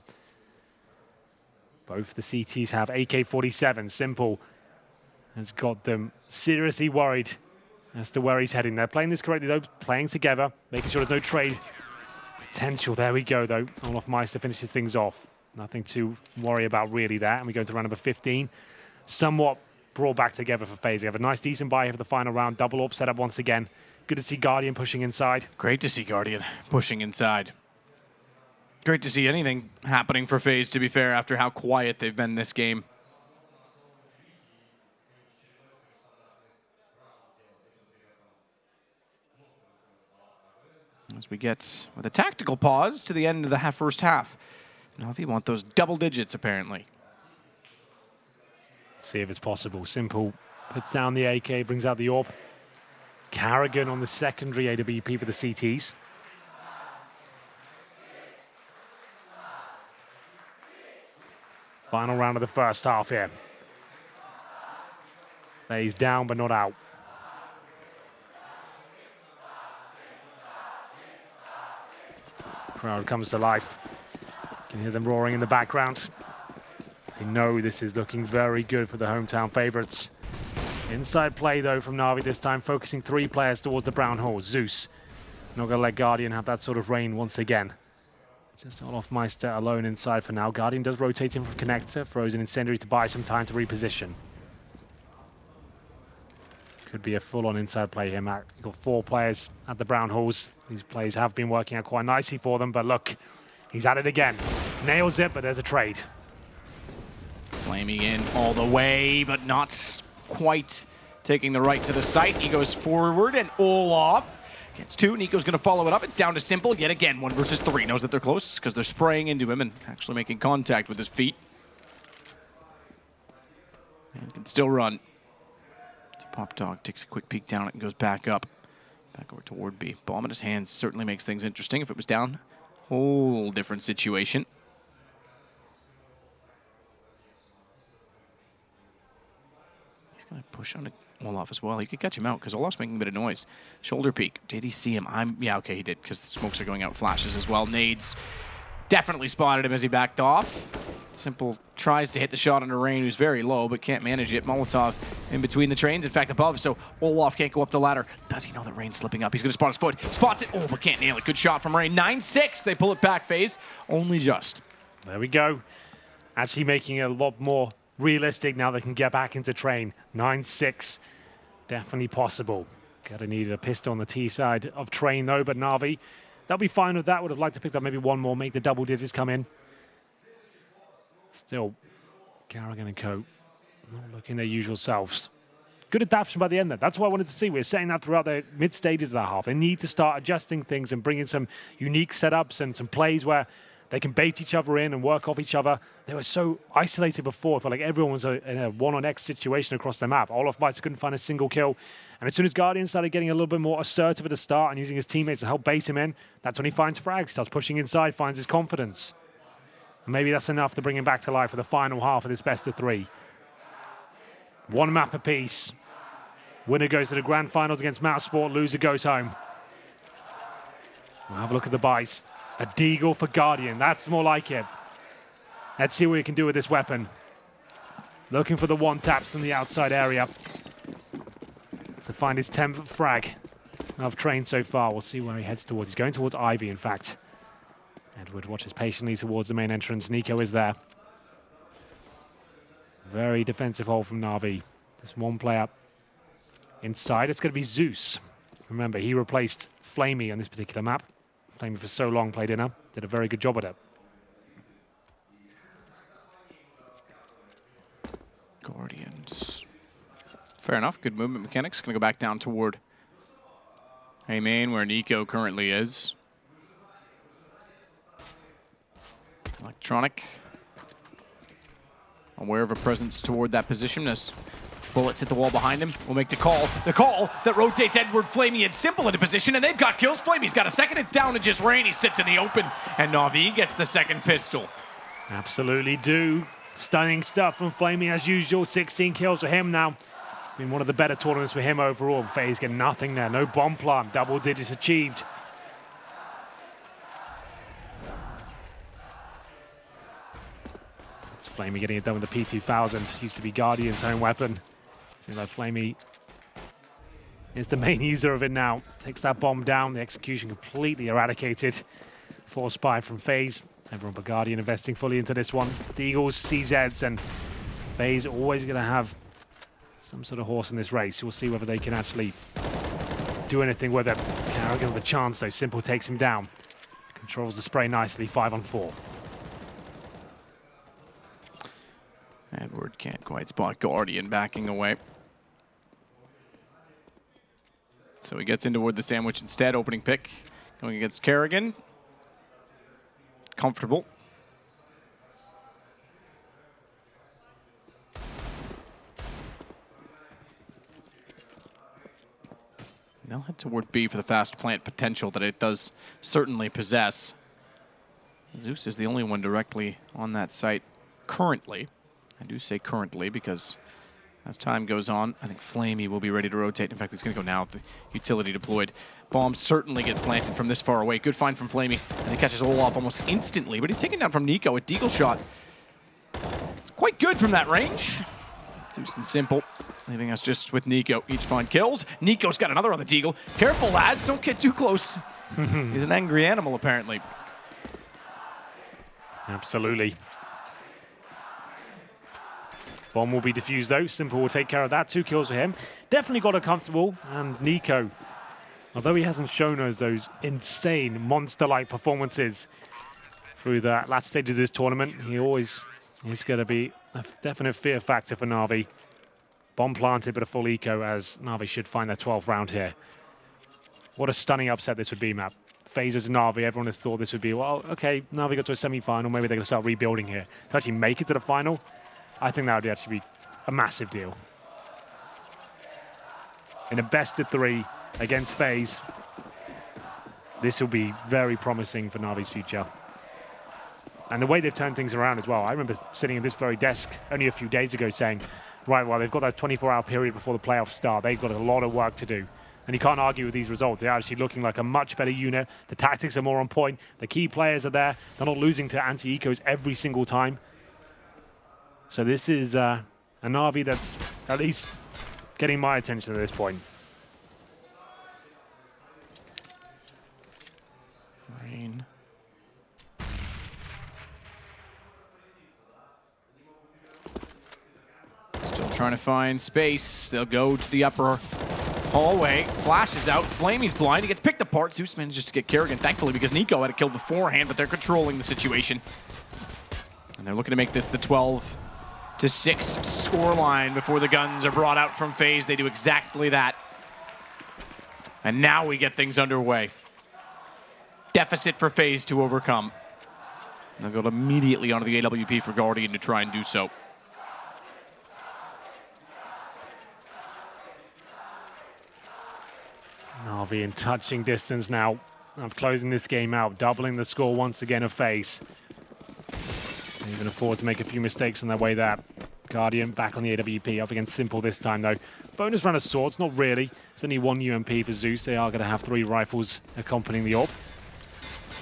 Both the CTs have AK-47. Simple has got them seriously worried as to where he's heading. They're playing this correctly, though, playing together, making sure there's no trade potential. There we go, though. Olaf Meister finishes things off. Nothing to worry about really there. And we go to round number 15. Somewhat brought back together for FaZe. They have a nice, decent buy here for the final round. Double AWP set up once again. Good to see Guardian pushing inside. Great to see Guardian pushing inside. Great to see anything happening for FaZe, to be fair, after how quiet they've been this game. As we get with a tactical pause to the end of the first half. Na'Vi want those double digits, apparently. See if it's possible. Simple puts down the AK, brings out the AWP. Carrigan on the secondary AWP for the CTs. Final round of the first half here. FaZe down but not out. Crowd comes to life. You can hear them roaring in the background. They know this is looking very good for the hometown favorites. Inside play, though, from Na'Vi this time, focusing 3 players towards the brown hole. Zeus, not going to let Guardian have that sort of reign once again. Just Olaf Meister alone inside for now. Guardian does rotate in from connector, throws an incendiary to buy some time to reposition. Could be a full-on inside play here, Matt. You've got 4 players at the brown holes. These plays have been working out quite nicely for them, but look, he's at it again. Nails it, but there's a trade. Flaming in all the way, but not quite taking the right to the site. He goes forward, and Olaf gets 2. Nico's going to follow it up. It's down to Simple. Yet again, 1 versus 3. Knows that they're close because they're spraying into him and actually making contact with his feet. And can still run. Pop Dog takes a quick peek down it and goes back up. Back over toward B. Bomb in his hands certainly makes things interesting. If it was down, whole different situation. He's going to push on Olaf as well. He could catch him out because Olaf's making a bit of noise. Shoulder peek. Did he see him? Yeah, okay, he did because the smokes are going out. Flashes as well. Nades definitely spotted him as he backed off. Simple tries to hit the shot under Rain, who's very low, but can't manage it. Molotov in between the trains, in fact, above, so Olaf can't go up the ladder. Does he know that Rain's slipping up? He's going to spot his foot. Spots it. Oh, but can't nail it. Good shot from Rain. 9-6. They pull it back, FaZe. Only just. There we go. Actually making it a lot more realistic now they can get back into train. 9-6. Definitely possible. Gotta need a pistol on the T side of train, though, but Na'Vi, they'll be fine with that. Would have liked to pick up maybe 1 more, make the double digits come in. Still, Carrigan and co. not looking their usual selves. Good adaptation by the end there. That's what I wanted to see. We're saying that throughout the mid stages of that half. They need to start adjusting things and bring in some unique setups and some plays where they can bait each other in and work off each other. They were so isolated before. I felt like everyone was in a 1-on-X situation across the map. Olaf Meister couldn't find a single kill. And as soon as Guardian started getting a little bit more assertive at the start and using his teammates to help bait him in, that's when he finds frags, starts pushing inside, finds his confidence. And maybe that's enough to bring him back to life for the final half of this best of 3. 1 map apiece. Winner goes to the grand finals against Mouthsport. Loser goes home. We'll have a look at the buys. A Deagle for Guardian. That's more like it. Let's see what we can do with this weapon. Looking for the 1-taps in the outside area to find his 10th frag. I've trained so far. We'll see where he heads towards. He's going towards Ivy, in fact. Edward watches patiently towards the main entrance. Nico is there. Very defensive hold from Na'Vi. There's 1 player inside. It's going to be Zeus. Remember, he replaced Flamey on this particular map. Flamey for so long played in her. Did a very good job at it. Guardians. Fair enough. Good movement mechanics. Going to go back down toward A main, where Nico currently is. Electronic. Aware of a presence toward that position as bullets hit the wall behind him. Will make the call. The call that rotates Edward, Flamey, and Simple into position, and they've got kills. Flamey's got a second. It's down to just Rain. He sits in the open, and Na'Vi gets the second pistol. Absolutely do. Stunning stuff from Flamey as usual. 16 kills for him now. Been one of the better tournaments for him overall. FaZe get nothing there. No bomb plant. Double digits achieved. It's Flamey getting it done with the P2000. Used to be Guardian's home weapon. Seems like Flamey is the main user of it now. Takes that bomb down. The execution completely eradicated. Force buy from FaZe. Everyone but Guardian investing fully into this one. Deagles, CZs, and FaZe always going to have some sort of horse in this race. We'll see whether they can actually do anything with it. Carrigan with a chance though. Simple takes him down. Controls the spray nicely, 5-on-4. Edward can't quite spot Guardian backing away. So he gets in toward the sandwich instead. Opening pick going against Kerrigan. Comfortable. They'll head toward B for the fast plant potential that it does certainly possess. Zeus is the only one directly on that site currently. I do say currently because as time goes on, I think Flamey will be ready to rotate. In fact, he's going to go now with the utility deployed. Bomb certainly gets planted from this far away. Good find from Flamey as he catches Olaf almost instantly, but he's taken down from Nico. A deagle shot. It's quite good from that range. Zeus and Simple, leaving us just with Nico. Each find kills. Nico's got another on the deagle. Careful, lads. Don't get too close. He's an angry animal, apparently. Absolutely. Bomb will be defused though. Simple will take care of that. 2 kills for him. Definitely got it comfortable. And Nico, although he hasn't shown us those insane monster-like performances through the last stage of this tournament, he always is going to be a definite fear factor for Na'Vi. Bomb planted, but a full eco as Na'Vi should find their 12th round here. What a stunning upset this would be, Matt. FaZe and Na'Vi, everyone has thought this would be, well, okay, Na'Vi got to a semi-final, maybe they're going to start rebuilding here. To actually make it to the final, I think that would actually be a massive deal. In a best-of-3 against FaZe, this will be very promising for Na'Vi's future. And the way they've turned things around as well. I remember sitting at this very desk only a few days ago saying, right, well, they've got that 24-hour period before the playoffs start. They've got a lot of work to do. And you can't argue with these results. They're actually looking like a much better unit. The tactics are more on point. The key players are there. They're not losing to anti-ecos every single time. So this is a Na'Vi that's at least getting my attention at this point. Rain. Still trying to find space. They'll go to the upper hallway. Flashes out. Flamey's blind. He gets picked apart. Zeus manages to get Kerrigan, thankfully, because Nico had a kill beforehand, but they're controlling the situation. And they're looking to make this the 12-6 scoreline before the guns are brought out from FaZe. They do exactly that. And now we get things underway. Deficit for FaZe to overcome. And they'll go immediately onto the AWP for Guardian to try and do so. Na'Vi in touching distance now of closing this game out, doubling the score once again of FaZe. They can afford to make a few mistakes on their way there. Guardian back on the AWP, up against Simple this time though. Bonus round of swords, not really. It's only 1 UMP for Zeus. They are going to have 3 rifles accompanying the AWP.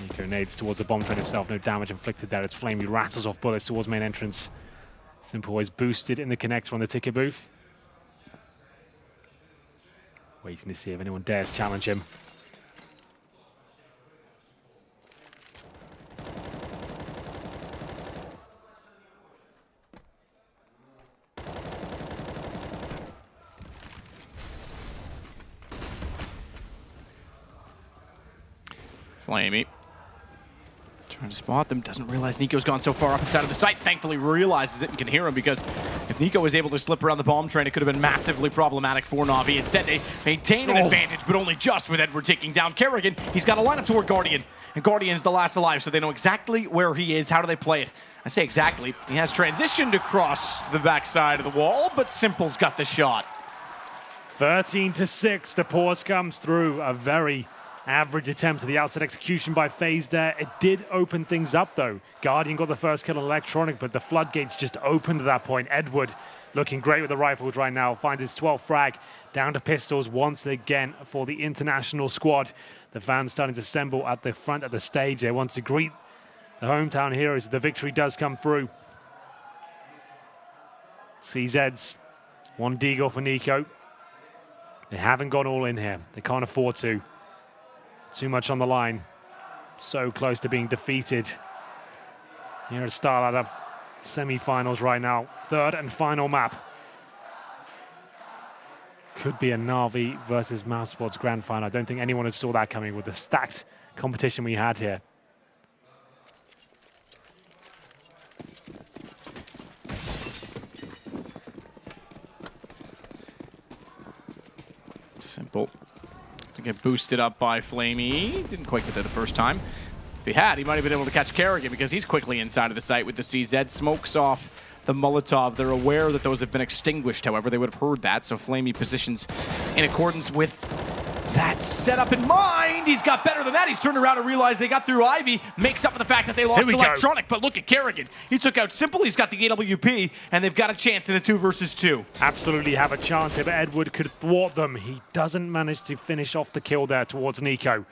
Nico nades towards the bomb train itself, no damage inflicted there. It's Flamey rattles off bullets towards main entrance. Simple is boosted in the connector on the ticket booth. Waiting to see if anyone dares challenge him. Flamey trying to spot them, doesn't realize Nico's gone so far up inside of the site. Thankfully realizes it and can hear him, because if Nico was able to slip around the bomb train, it could have been massively problematic for Na'Vi. Instead, they maintain an advantage, but only just with Edward taking down Kerrigan. He's got a lineup toward Guardian, and Guardian's the last alive, so they know exactly where he is. How do they play it? I say exactly. He has transitioned across the backside of the wall, but Simple's got the shot. 13-6, the pause comes through. A very average attempt at the outside execution by FaZe there. It did open things up though. Guardian got the first kill on Electronic, but the floodgates just opened at that point. Edward looking great with the rifles right now. Finds his 12th frag. Down to pistols once again for the international squad. The fans starting to assemble at the front of the stage. They want to greet the hometown heroes. The victory does come through. CZs. One deagle for Nico. They haven't gone all in here. They can't afford to. Too much on the line. So close to being defeated. Here at StarLadder semi-finals right now. Third and final map. Could be a Na'Vi versus Mousesports grand final. I don't think anyone saw that coming with the stacked competition we had here. Simple. To get boosted up by Flamey. Didn't quite get there the first time. If he had, he might have been able to catch Kerrigan because he's quickly inside of the site with the CZ. Smokes off the Molotov. They're aware that those have been extinguished, however. They would have heard that, so Flamey positions in accordance with that setup in mind. He's got better than that. He's turned around and realized they got through Ivy. Makes up for the fact that they lost Electronic, but look at Kerrigan. He took out Simple. He's got the AWP, and they've got a chance in a 2 versus 2. Absolutely have a chance if Edward could thwart them. He doesn't manage to finish off the kill there towards Nico.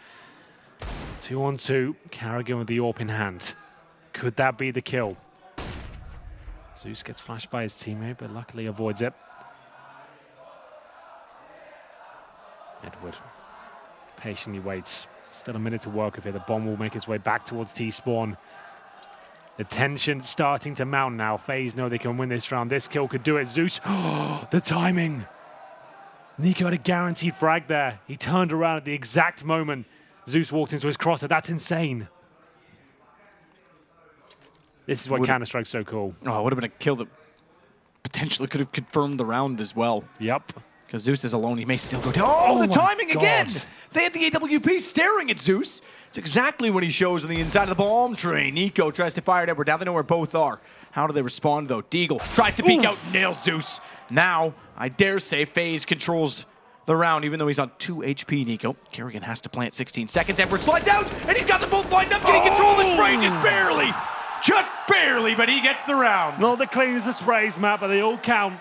2-on-2, Kerrigan with the AWP in hand. Could that be the kill? Zeus gets flashed by his teammate, but luckily avoids it. Edward patiently waits. Still a minute to work with here. The bomb will make its way back towards T-spawn. The tension starting to mount now. FaZe know they can win this round. This kill could do it. Zeus, the timing. Nico had a guaranteed frag there. He turned around at the exact moment Zeus walked into his crosser. That's insane. This is what Counter-Strike's so cool. Oh, it would have been a kill that potentially could have confirmed the round as well. Yep. Because Zeus is alone, he may still go down. Oh, the timing again! They had the AWP staring at Zeus. It's exactly when he shows on the inside of the bomb train. Nico tries to fire at Edward. Now they know where both are. How do they respond, though? Deagle tries to peek out, nails Zeus. Now, I dare say, FaZe controls the round, even though he's on 2 HP, Nico. Kerrigan has to plant 16 seconds. Edward slides out, and he's got them both lined up. Can he control the spray? Just barely. Just barely, but he gets the round. Not the cleanest of sprays, Matt, but they all count.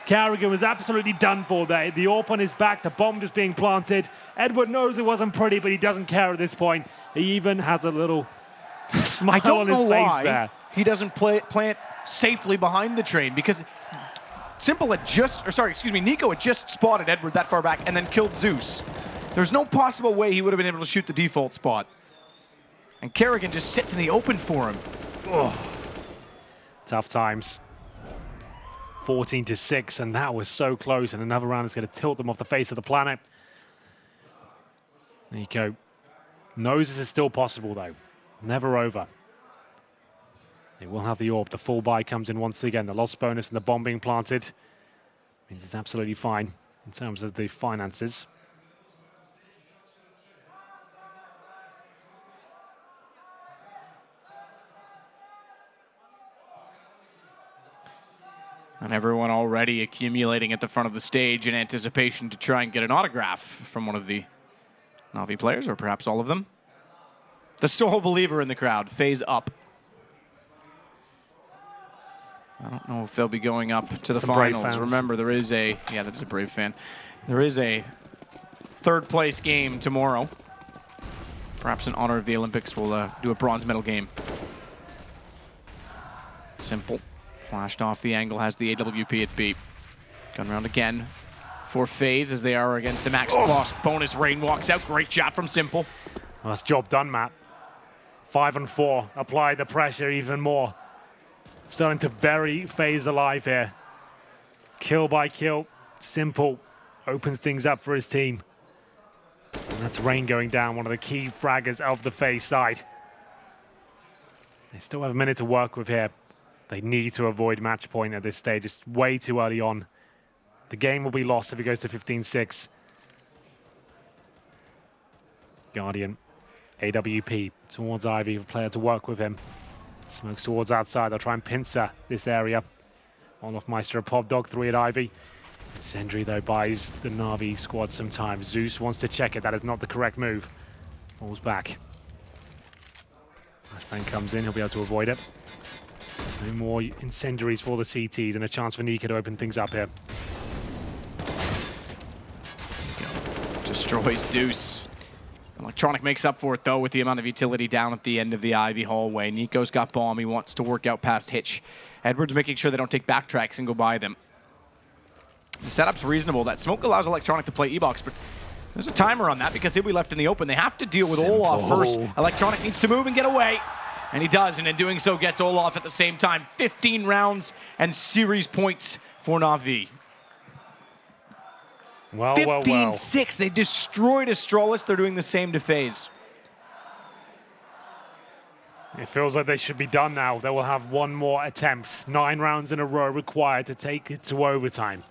Kerrigan was absolutely done for there. The AWP on his back, the bomb just being planted. Edward knows it wasn't pretty, but he doesn't care at this point. He even has a little smile on his face there. He doesn't plant safely behind the train because Simple had Nico had just spotted Edward that far back and then killed Zeus. There's no possible way he would have been able to shoot the default spot. And Kerrigan just sits in the open for him. Oh. Tough times. 14-6, and that was so close, and another round is going to tilt them off the face of the planet. Nico knows this is still possible, though. Never over. They will have the AWP. The full buy comes in once again. The loss bonus and the bomb being planted means it's absolutely fine in terms of the finances. And everyone already accumulating at the front of the stage in anticipation to try and get an autograph from one of the Na'Vi players, or perhaps all of them. The sole believer in the crowd, FaZe up. I don't know if they'll be going up to the finals. Remember, there is a, yeah, that is a Brave fan. There is a third place game tomorrow. Perhaps in honor of the Olympics, we'll do a bronze medal game. Simple. Flashed off the angle, has the AWP at B. Gun round again for FaZe as they are against a max loss. Bonus Rain walks out. Great shot from Simple. Well, that's job done, Matt. 5 and 4. Apply the pressure even more. Starting to bury FaZe alive here. Kill by kill. Simple opens things up for his team. And that's Rain going down, one of the key fraggers of the FaZe side. They still have a minute to work with here. They need to avoid match point at this stage. It's way too early on. The game will be lost if it goes to 15-6. Guardian, AWP towards Ivy, a player to work with him. Smokes towards outside. They'll try and pincer this area. On-off Meister, a pop dog, 3 at Ivy. Sendry, though, buys the Na'Vi squad some time. Zeus wants to check it. That is not the correct move. Falls back. Flashbang comes in. He'll be able to avoid it. No more incendiaries for the CTs and a chance for Nico to open things up here. Destroys Zeus. Electronic makes up for it, though, with the amount of utility down at the end of the Ivy hallway. Nico's got bomb. He wants to work out past Hitch. Edwards making sure they don't take backtracks and go by them. The setup's reasonable. That smoke allows Electronic to play E-Box, but there's a timer on that because he'll be left in the open. They have to deal with Olaf first. Electronic needs to move and get away. And he does, and in doing so gets Olaf at the same time. 15 rounds and series points for Na'Vi. Well, 15-6. They destroyed Astralis. They're doing the same to FaZe. It feels like they should be done now. They will have one more attempt. 9 rounds in a row required to take it to overtime.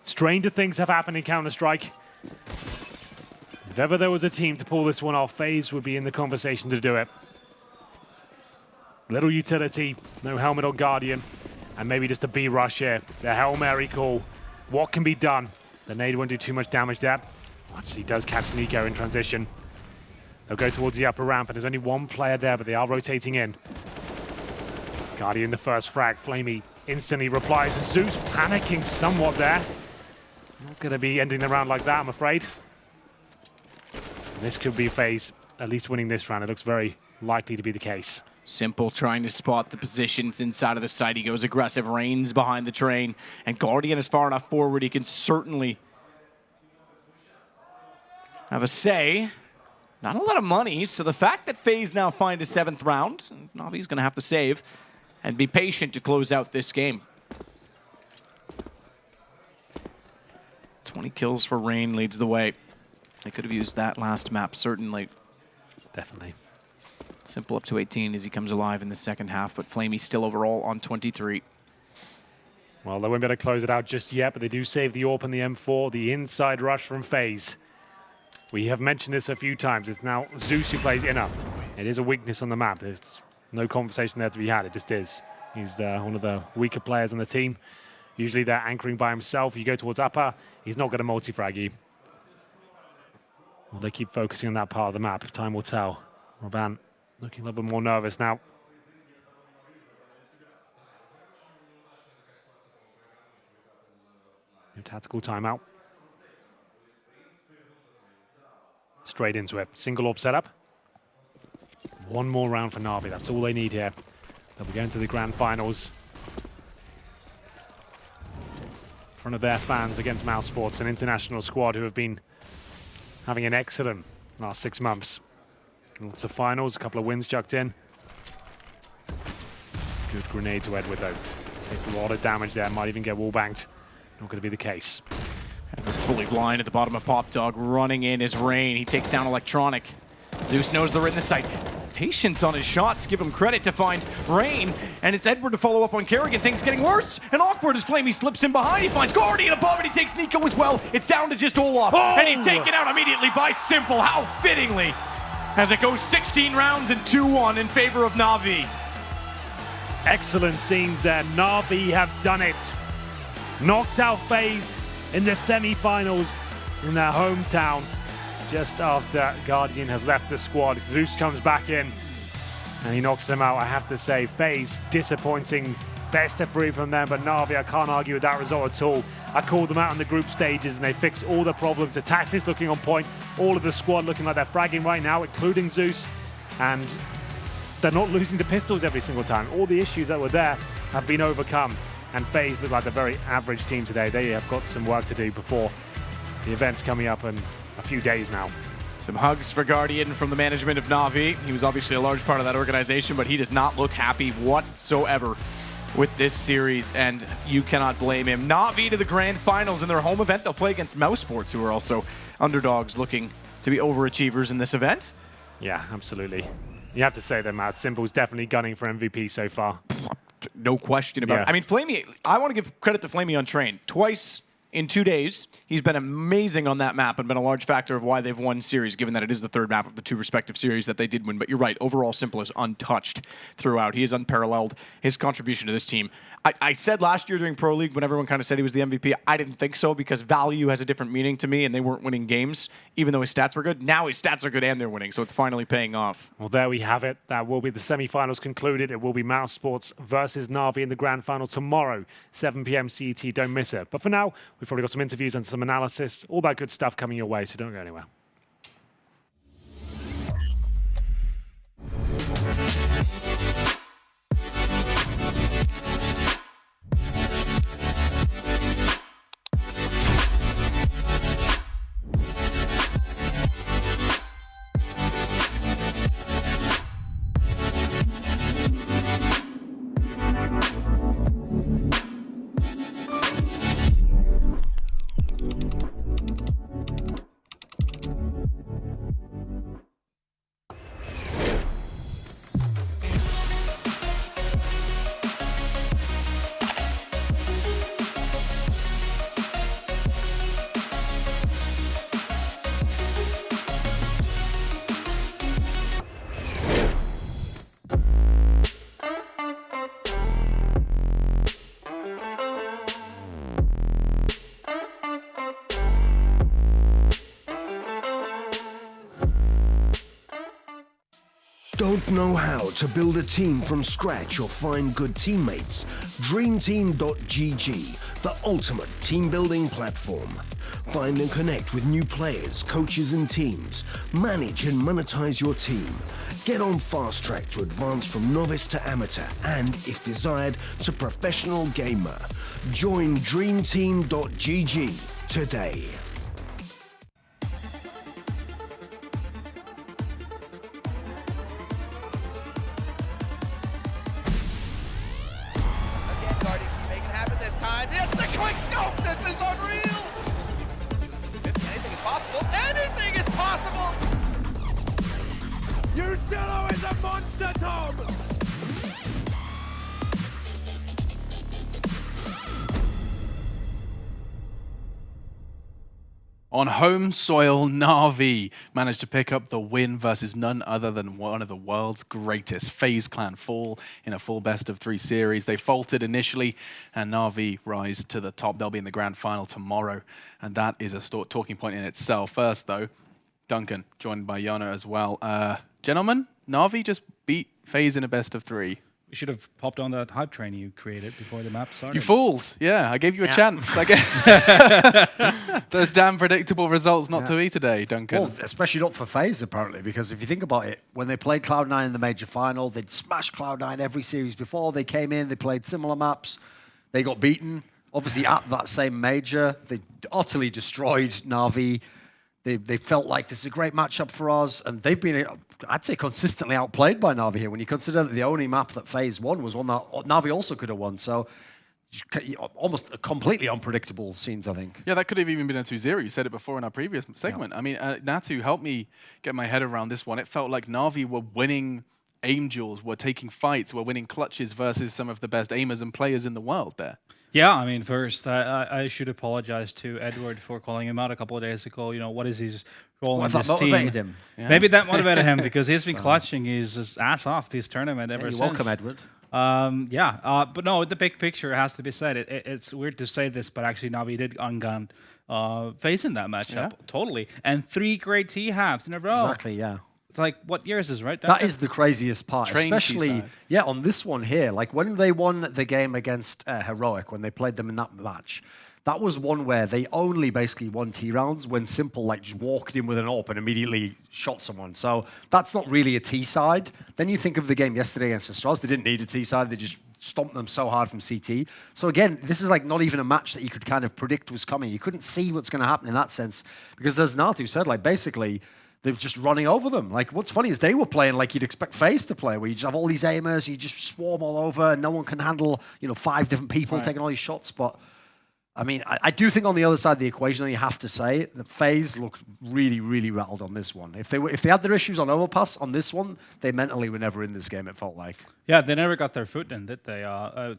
Stranger things have happened in Counter-Strike. If ever there was a team to pull this one off, FaZe would be in the conversation to do it. Little utility, no helmet or Guardian, and maybe just a B rush here. The Hail Mary call. What can be done? The nade won't do too much damage there. Actually, does catch Nico in transition. They'll go towards the upper ramp, and there's only one player there, but they are rotating in. Guardian the first frag. Flamey instantly replies, and Zeus panicking somewhat there. Not going to be ending the round like that, I'm afraid. And this could be FaZe at least winning this round. It looks very likely to be the case. Simple trying to spot the positions inside of the site. He goes aggressive, Reigns behind the train, and Guardian is far enough forward he can certainly have a say. Not a lot of money, so the fact that FaZe now find a 7th round, Navi's going to have to save and be patient to close out this game. 20 kills for Rain leads the way. They could have used that last map, certainly. Definitely. Simple up to 18 as he comes alive in the second half, but Flamey still overall on 23. Well, they won't be able to close it out just yet, but they do save the AWP and the M4, the inside rush from FaZe. We have mentioned this a few times. It's now Zeus who plays inner. It is a weakness on the map. There's no conversation there to be had. It just is. He's one of the weaker players on the team. Usually they're anchoring by himself. You go towards upper, he's not going to multi-frag you. Well, they keep focusing on that part of the map. Time will tell. Roban looking a little bit more nervous now. No tactical timeout. Straight into it. Single orb setup. One more round for Na'Vi. That's all they need here. They'll be going to the grand finals. In front of their fans against Mouse Sports, an international squad who have been having an excellent last 6 months. Lots of finals, a couple of wins chucked in. Good grenade to Edward though. Takes a lot of damage there, might even get wall banged. Not going to be the case. Fully blind at the bottom of Pop Dog, running in is Rain. He takes down Electronic. Zeus knows they're in the site. Patience on his shots, give him credit to find Rain, and it's Edward to follow up on Kerrigan. Things getting worse and awkward as Flamey slips in behind. He finds Guardian above and he takes Nico as well. It's down to just Olaf, and he's taken out immediately by Simple. How fittingly, as it goes 16 rounds and 2-1 in favor of Na'Vi. Excellent scenes there. Na'Vi have done it. Knocked out FaZe in the semi-finals in their hometown. Just after Guardian has left the squad, Zeus comes back in and he knocks them out. I have to say, FaZe, disappointing. Best of 3 from them, but Na'Vi, I can't argue with that result at all. I called them out on the group stages and they fixed all the problems. The tactics looking on point, all of the squad looking like they're fragging right now, including Zeus. And they're not losing the pistols every single time. All the issues that were there have been overcome. And FaZe look like a very average team today. They have got some work to do before the event's coming up in a few days now. Some hugs for Guardian from the management of Na'Vi. He was obviously a large part of that organization, but he does not look happy whatsoever with this series, and you cannot blame him. Na'Vi to the grand finals in their home event. They'll play against Mouse Sports, who are also underdogs looking to be overachievers in this event. Yeah, absolutely. You have to say that Matt Simple's definitely gunning for MVP so far. No question about it. I mean, Flamey, I want to give credit to Flamey on train. Twice in 2 days, he's been amazing on that map and been a large factor of why they've won series, given that it is the 3rd map of the 2 respective series that they did win. But you're right, overall Simple is untouched throughout. He is unparalleled. His contribution to this team. I said last year during Pro League, when everyone kind of said he was the MVP, I didn't think so because value has a different meaning to me, and they weren't winning games, even though his stats were good. Now his stats are good and they're winning, so it's finally paying off. Well, there we have it. That will be the semi-finals concluded. It will be Mouse Sports versus Na'Vi in the grand final tomorrow, 7 p.m. CET. Don't miss it. But for now, we've probably got some interviews and some analysis, all that good stuff coming your way, so don't go anywhere. Don't know how to build a team from scratch or find good teammates? DreamTeam.gg, the ultimate team building platform. Find and connect with new players, coaches and teams. Manage and monetize your team. Get on fast track to advance from novice to amateur and, if desired, to professional gamer. Join DreamTeam.gg today. On home soil, Na'Vi managed to pick up the win versus none other than one of the world's greatest. FaZe Clan fall in a full best-of-3 series. They faltered initially, and Na'Vi rise to the top. They'll be in the grand final tomorrow, and that is a talking point in itself. First, though, Duncan, joined by Yana as well. Gentlemen, Na'Vi just beat FaZe in a best-of-3. We should have popped on that hype train you created before the map started. You fools. Yeah, I gave you a chance. I guess those damn predictable results not to be today, Duncan. Well, especially not for FaZe, apparently, because if you think about it, when they played Cloud9 in the major final, they'd smashed Cloud9 every series before. They came in, they played similar maps. They got beaten. Obviously, at that same major, they utterly destroyed Na'Vi. They felt like this is a great matchup for us, and they've been, I'd say, consistently outplayed by Na'Vi here. When you consider that the only map that FaZe won was one that Na'Vi also could have won, so almost completely unpredictable scenes, I think. Yeah, that could have even been a 2-0. You said it before in our previous segment. Yeah. I mean, Natu, help me get my head around this one. It felt like Na'Vi were winning aim duels, were taking fights, were winning clutches versus some of the best aimers and players in the world there. Yeah, I mean, first, I should apologize to Edward for calling him out a couple of days ago. You know, what is his role in this team? Motivated him. Yeah. Maybe that motivated him because he's been clutching his ass off this tournament ever since. You're welcome, Edward. But no, the big picture has to be said. It's weird to say this, but actually Na'Vi did ungun FaZe in that matchup, totally. And 3 great T-halves in a row. Exactly, yeah. It's like, what year is this, right? That is the craziest part, Train especially, T-side. on this one here. Like, when they won the game against Heroic, when they played them in that match, that was one where they only basically won T-rounds when Simple, like, just walked in with an AWP and immediately shot someone. So that's not really a T-side. Then you think of the game yesterday against StarSeries. They didn't need a T-side. They just stomped them so hard from CT. So again, this is like not even a match that you could kind of predict was coming. You couldn't see what's going to happen in that sense. Because as Natu said, like, basically, they're just running over them. Like, what's funny is they were playing like you'd expect FaZe to play, where you just have all these aimers, you just swarm all over, and no one can handle, 5 different people taking all these shots. But I mean, I do think on the other side of the equation, though, you have to say that FaZe looked really, really rattled on this one. If they had their issues on Overpass on this one, they mentally were never in this game. It felt like. Yeah, they never got their foot in, did they? I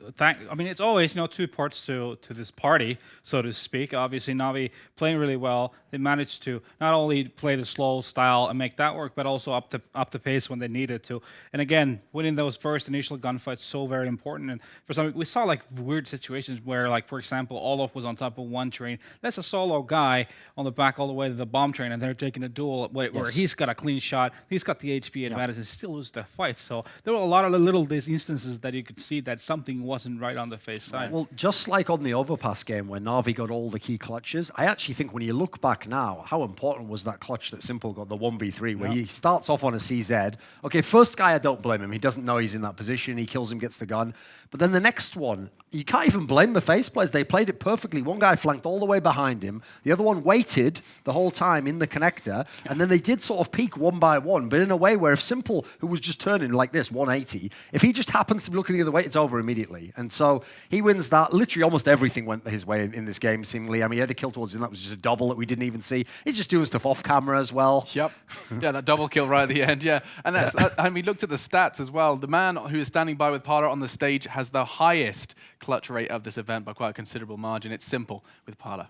mean, it's always 2 parts to this party, so to speak. Obviously, Na'Vi playing really well. They managed to not only play the slow style and make that work, but also up the pace when they needed to. And again, winning those first initial gunfights so very important. And for some, we saw like weird situations where, like, for example, Olof was on top of one train. That's a solo guy on the back all the way to the bomb train, and they're taking a duel where he's got a clean shot, he's got the HP advantage, and still loses the fight. So there were a lot of little instances that you could see that something wasn't right on the FaZe side. Well, just like on the Overpass game where Na'Vi got all the key clutches, I actually think when you look back now, how important was that clutch that Simple got, the 1v3, where he starts off on a CZ. Okay, first guy, I don't blame him. He doesn't know he's in that position. He kills him, gets the gun. But then the next one, you can't even blame the FaZe players. They played it perfectly. One guy flanked all the way behind him. The other one waited the whole time in the connector. And then they did sort of peek one by one, but in a way where if Simple, who was just turning like this, 180, if he just happens to be looking the other way, it's over immediately. And so he wins that. Literally almost everything went his way in this game, seemingly. I mean, he had a kill towards him. That was just a double that we didn't even see. He's just doing stuff off camera as well. Yep. Yeah, that double kill right at the end, yeah. And that's, and we looked at the stats as well. The man who is standing by with Parla on the stage has the highest clutch rate of this event by quite a considerable margin. It's Simple with Parla.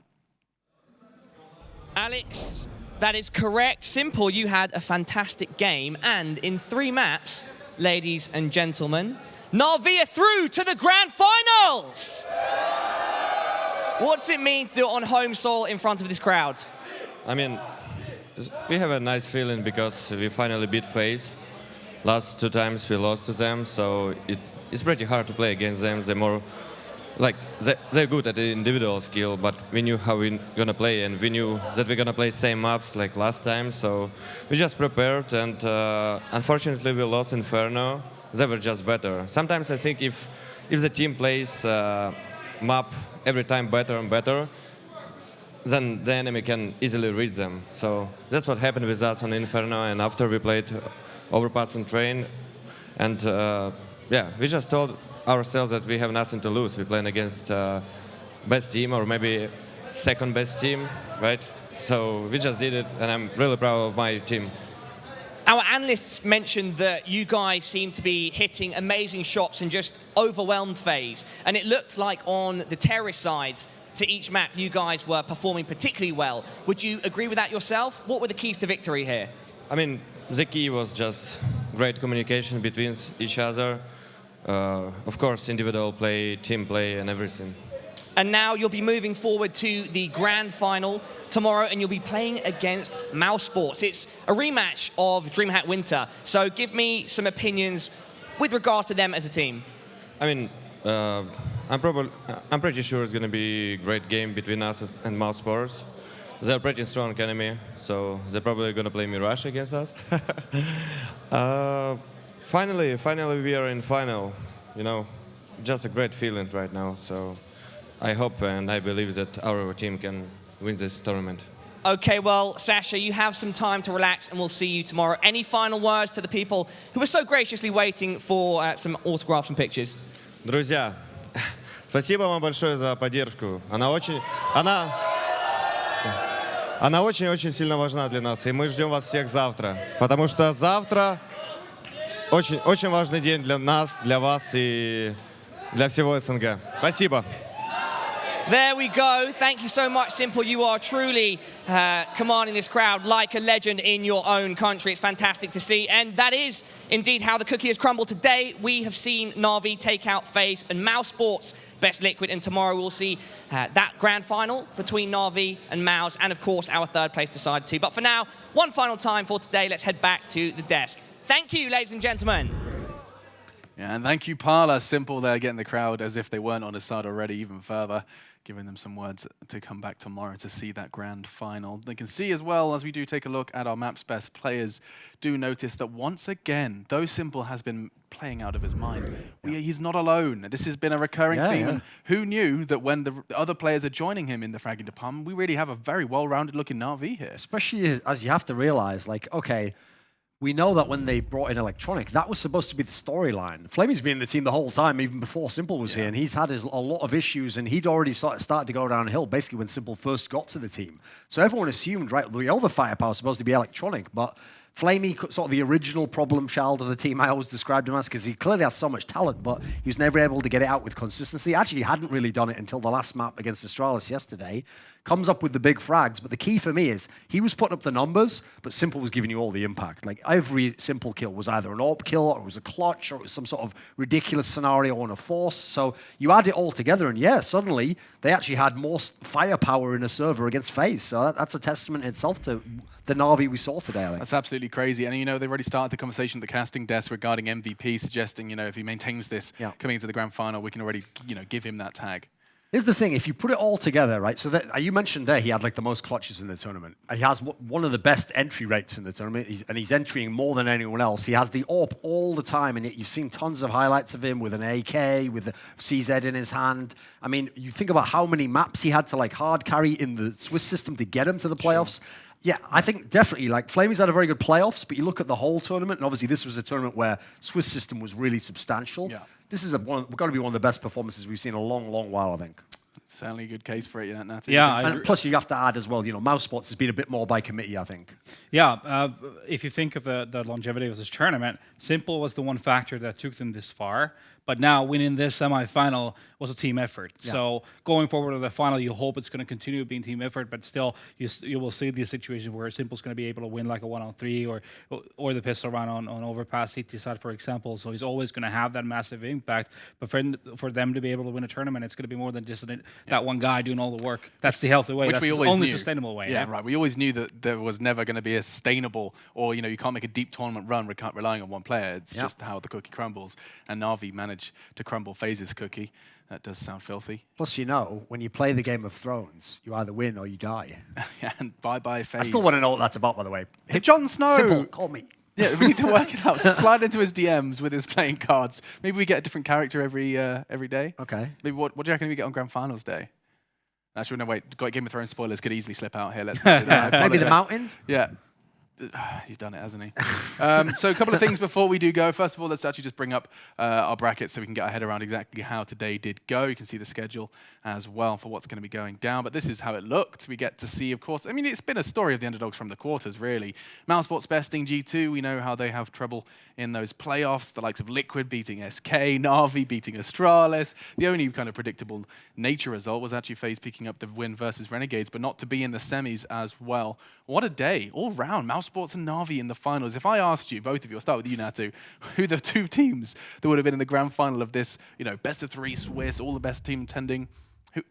Alex, that is correct. Simple, you had a fantastic game. And in 3 maps, ladies and gentlemen, Na'Vi are through to the grand finals! What does it mean to do it on home soil in front of this crowd? I mean, we have a nice feeling because we finally beat FaZe. last 2 times we lost to them, so it's pretty hard to play against them. They're more like they're good at the individual skill, but we knew how we're gonna play, and we knew that we're gonna play same maps like last time. So we just prepared, and unfortunately we lost Inferno. They were just better. Sometimes I think if the team plays map every time better and better, then the enemy can easily read them. So that's what happened with us on Inferno, and after we played Overpass and Train, and yeah, we just told ourselves that we have nothing to lose. We're playing against best team, or maybe second best team, right? So we just did it, and I'm really proud of my team. Our analysts mentioned that you guys seem to be hitting amazing shots and just overwhelmed FaZe. And it looked like on the terrace sides to each map, you guys were performing particularly well. Would you agree with that yourself? What were the keys to victory here? I mean, the key was just great communication between each other. Of course, individual play, team play, and everything. And now you'll be moving forward to the grand final tomorrow, and you'll be playing against Mouse Sports. It's a rematch of DreamHack Winter. So give me some opinions with regards to them as a team. I mean, I'm pretty sure it's going to be a great game between us and Mouse Sports. They're a pretty strong enemy, so they're probably going to play Mirage against us. Finally, we are in final. You know, just a great feeling right now. So I hope and I believe that our team can win this tournament. Okay, well, Sasha, you have some time to relax, and we'll see you tomorrow. Any final words to the people who were so graciously waiting for some autographs and pictures? Друзья, спасибо вам большое за поддержку. Она очень сильно важна для нас, и мы ждем вас всех завтра, потому что завтра очень важный день для нас, для вас и для всего СНГ. Спасибо. There we go. Thank you so much, Simple. You are truly commanding this crowd like a legend in your own country. It's fantastic to see. And that is indeed how the cookie has crumbled today. We have seen Na'Vi take out FaZe and Mouse Sports Best Liquid. And tomorrow we'll see that grand final between Na'Vi and Mouse. And of course, our third place decided too. But for now, one final time for today. Let's head back to the desk. Thank you, ladies and gentlemen. Yeah, and thank you, Parla. Simple there, getting the crowd as if they weren't on his side already, even further, giving them some words to come back tomorrow to see that grand final. They can see as well, as we do take a look at our map's best players, do notice that once again, though Simple has been playing out of his mind, he's not alone. This has been a recurring theme, and who knew that when the other players are joining him in the fragging department, we really have a very well-rounded looking Na'Vi here. Especially as you have to realize, like, okay, we know that when they brought in Electronic, that was supposed to be the storyline. Flamey's been in the team the whole time, even before Simple was here, and he's had a lot of issues, and he'd already started to go downhill, basically when Simple first got to the team. So everyone assumed, right, the other firepower was supposed to be Electronic, but Flamey, sort of the original problem child of the team, I always described him as, because he clearly has so much talent, but he was never able to get it out with consistency. Actually, he hadn't really done it until the last map against Astralis yesterday. Comes up with the big frags, but the key for me is he was putting up the numbers, but Simple was giving you all the impact. Like, every Simple kill was either an AWP kill, or it was a clutch, or it was some sort of ridiculous scenario on a force. So you add it all together, and yeah, suddenly they actually had more firepower in a server against FaZe. So that's a testament itself to the Na'Vi we saw today, I think. That's absolutely crazy. And, you know, they've already started the conversation at the casting desk regarding MVP, suggesting, you know, if he maintains this coming into the grand final, we can already, you know, give him that tag. Here's the thing, if you put it all together, right, so that, you mentioned there he had like the most clutches in the tournament. He has one of the best entry rates in the tournament, and he's entering more than anyone else. He has the AWP all the time, and you've seen tons of highlights of him with an AK, with the CZ in his hand. I mean, you think about how many maps he had to like hard carry in the Swiss system to get him to the playoffs. Sure. Yeah, I think definitely, like, Flamey's had a very good playoffs, but you look at the whole tournament, and obviously this was a tournament where Swiss system was really substantial. Yeah. This is got to be one of the best performances we've seen in a long, long while, I think. Certainly a good case for it, Natus. Yeah, and plus you have to add as well, you know, Mouse Sports has been a bit more by committee, I think. Yeah, if you think of the longevity of this tournament, Simple was the one factor that took them this far. But now winning this semi-final was a team effort. Yeah. So going forward to the final, you hope it's going to continue being team effort, but still you will see these situations where Simple's going to be able to win like a 1-on-3 or the pistol round on Overpass CT side, for example. So he's always going to have that massive impact. But for them to be able to win a tournament, it's going to be more than just that one guy doing all the work. That's the healthy way. Which That's we the always only knew. sustainable way. Yeah, right. We always knew that there was never going to be a sustainable, or you can't make a deep tournament run relying on one player. It's just how the cookie crumbles. And Na'Vi managed to crumble FaZe's cookie. That does sound filthy. Plus, when you play the Game of Thrones, you either win or you die. Yeah, and bye-bye FaZe. I still want to know what that's about, by the way. Jon Snow. Simple, call me. Yeah, we need to work it out. Slide into his DMs with his playing cards. Maybe we get a different character every day. Okay. Maybe what do you reckon we get on Grand Finals Day? Actually, no, wait. Game of Thrones spoilers could easily slip out here. Let's not do that. Maybe the mountain? Yeah. He's done it, hasn't he? So a couple of things before we do go. First of all, let's actually just bring up our brackets so we can get our head around exactly how today did go. You can see the schedule as well for what's going to be going down. But this is how it looked. We get to see, of course, I mean, it's been a story of the underdogs from the quarters, really. Mousesports besting G2. We know how they have trouble in those playoffs. The likes of Liquid beating SK, Na'Vi beating Astralis. The only kind of predictable nature result was actually FaZe picking up the win versus Renegades, but not to be in the semis as well. What a day, all round. Mousesports and Na'Vi in the finals. If I asked you, both of you, I'll start with you, Natu, who the two teams that would have been in the grand final of this, best of 3 Swiss, all the best team attending,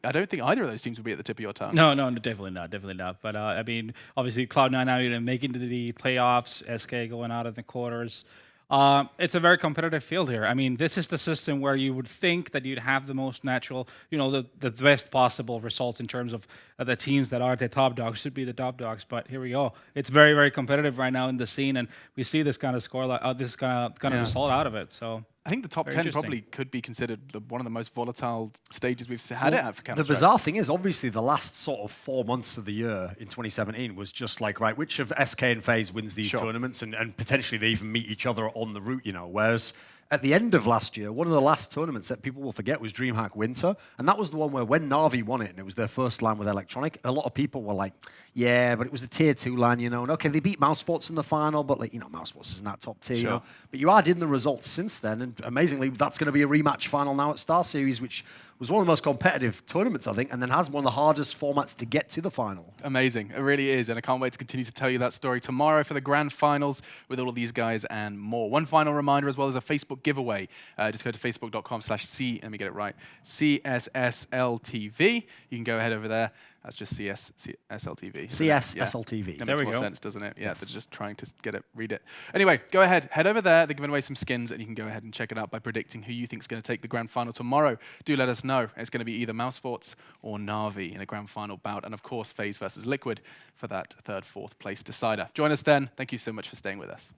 I don't think either of those teams would be at the tip of your tongue. No, definitely not. But I mean, obviously, Cloud9 now making it to the playoffs, SK going out of the quarters. It's a very competitive field here. I mean, this is the system where you would think that you'd have the most natural, the best possible results in terms of the teams that are the top dogs should be the top dogs. But here we go. It's very, very competitive right now in the scene, and we see this kind of score, this kind of result out of it. So I think the top 10 probably could be considered one of the most volatile stages we've had it at for Counter-Strike. The bizarre thing is, obviously, the last sort of 4 months of the year in 2017 was just like, right, which of SK and FaZe wins these tournaments, and potentially they even meet each other on the route, whereas at the end of last year, one of the last tournaments that people will forget was DreamHack Winter, and that was the one where when Na'Vi won it, and it was their first LAN with Electronic, a lot of people were like, yeah, but it was a tier 2 LAN, and okay, they beat Mousesports in the final, but Mousesports isn't that top tier, But you add in the results since then, and amazingly, that's going to be a rematch final now at StarSeries, which was one of the most competitive tournaments, I think, and then has one of the hardest formats to get to the final. Amazing. It really is, and I can't wait to continue to tell you that story tomorrow for the grand finals with all of these guys and more. One final reminder as well as a Facebook giveaway. Just go to facebook.com/C, let me get it right, CSSLTV. You can go ahead over there. That's just CSSLTV. CSSLTV. That makes more sense, doesn't it? Yeah, they're just trying to read it. Anyway, go ahead, head over there. They're giving away some skins, and you can go ahead and check it out by predicting who you think is going to take the grand final tomorrow. Do let us know. It's going to be either Mousesports or Na'Vi in a grand final bout, and of course, FaZe versus Liquid for that 3rd, 4th place decider. Join us then. Thank you so much for staying with us.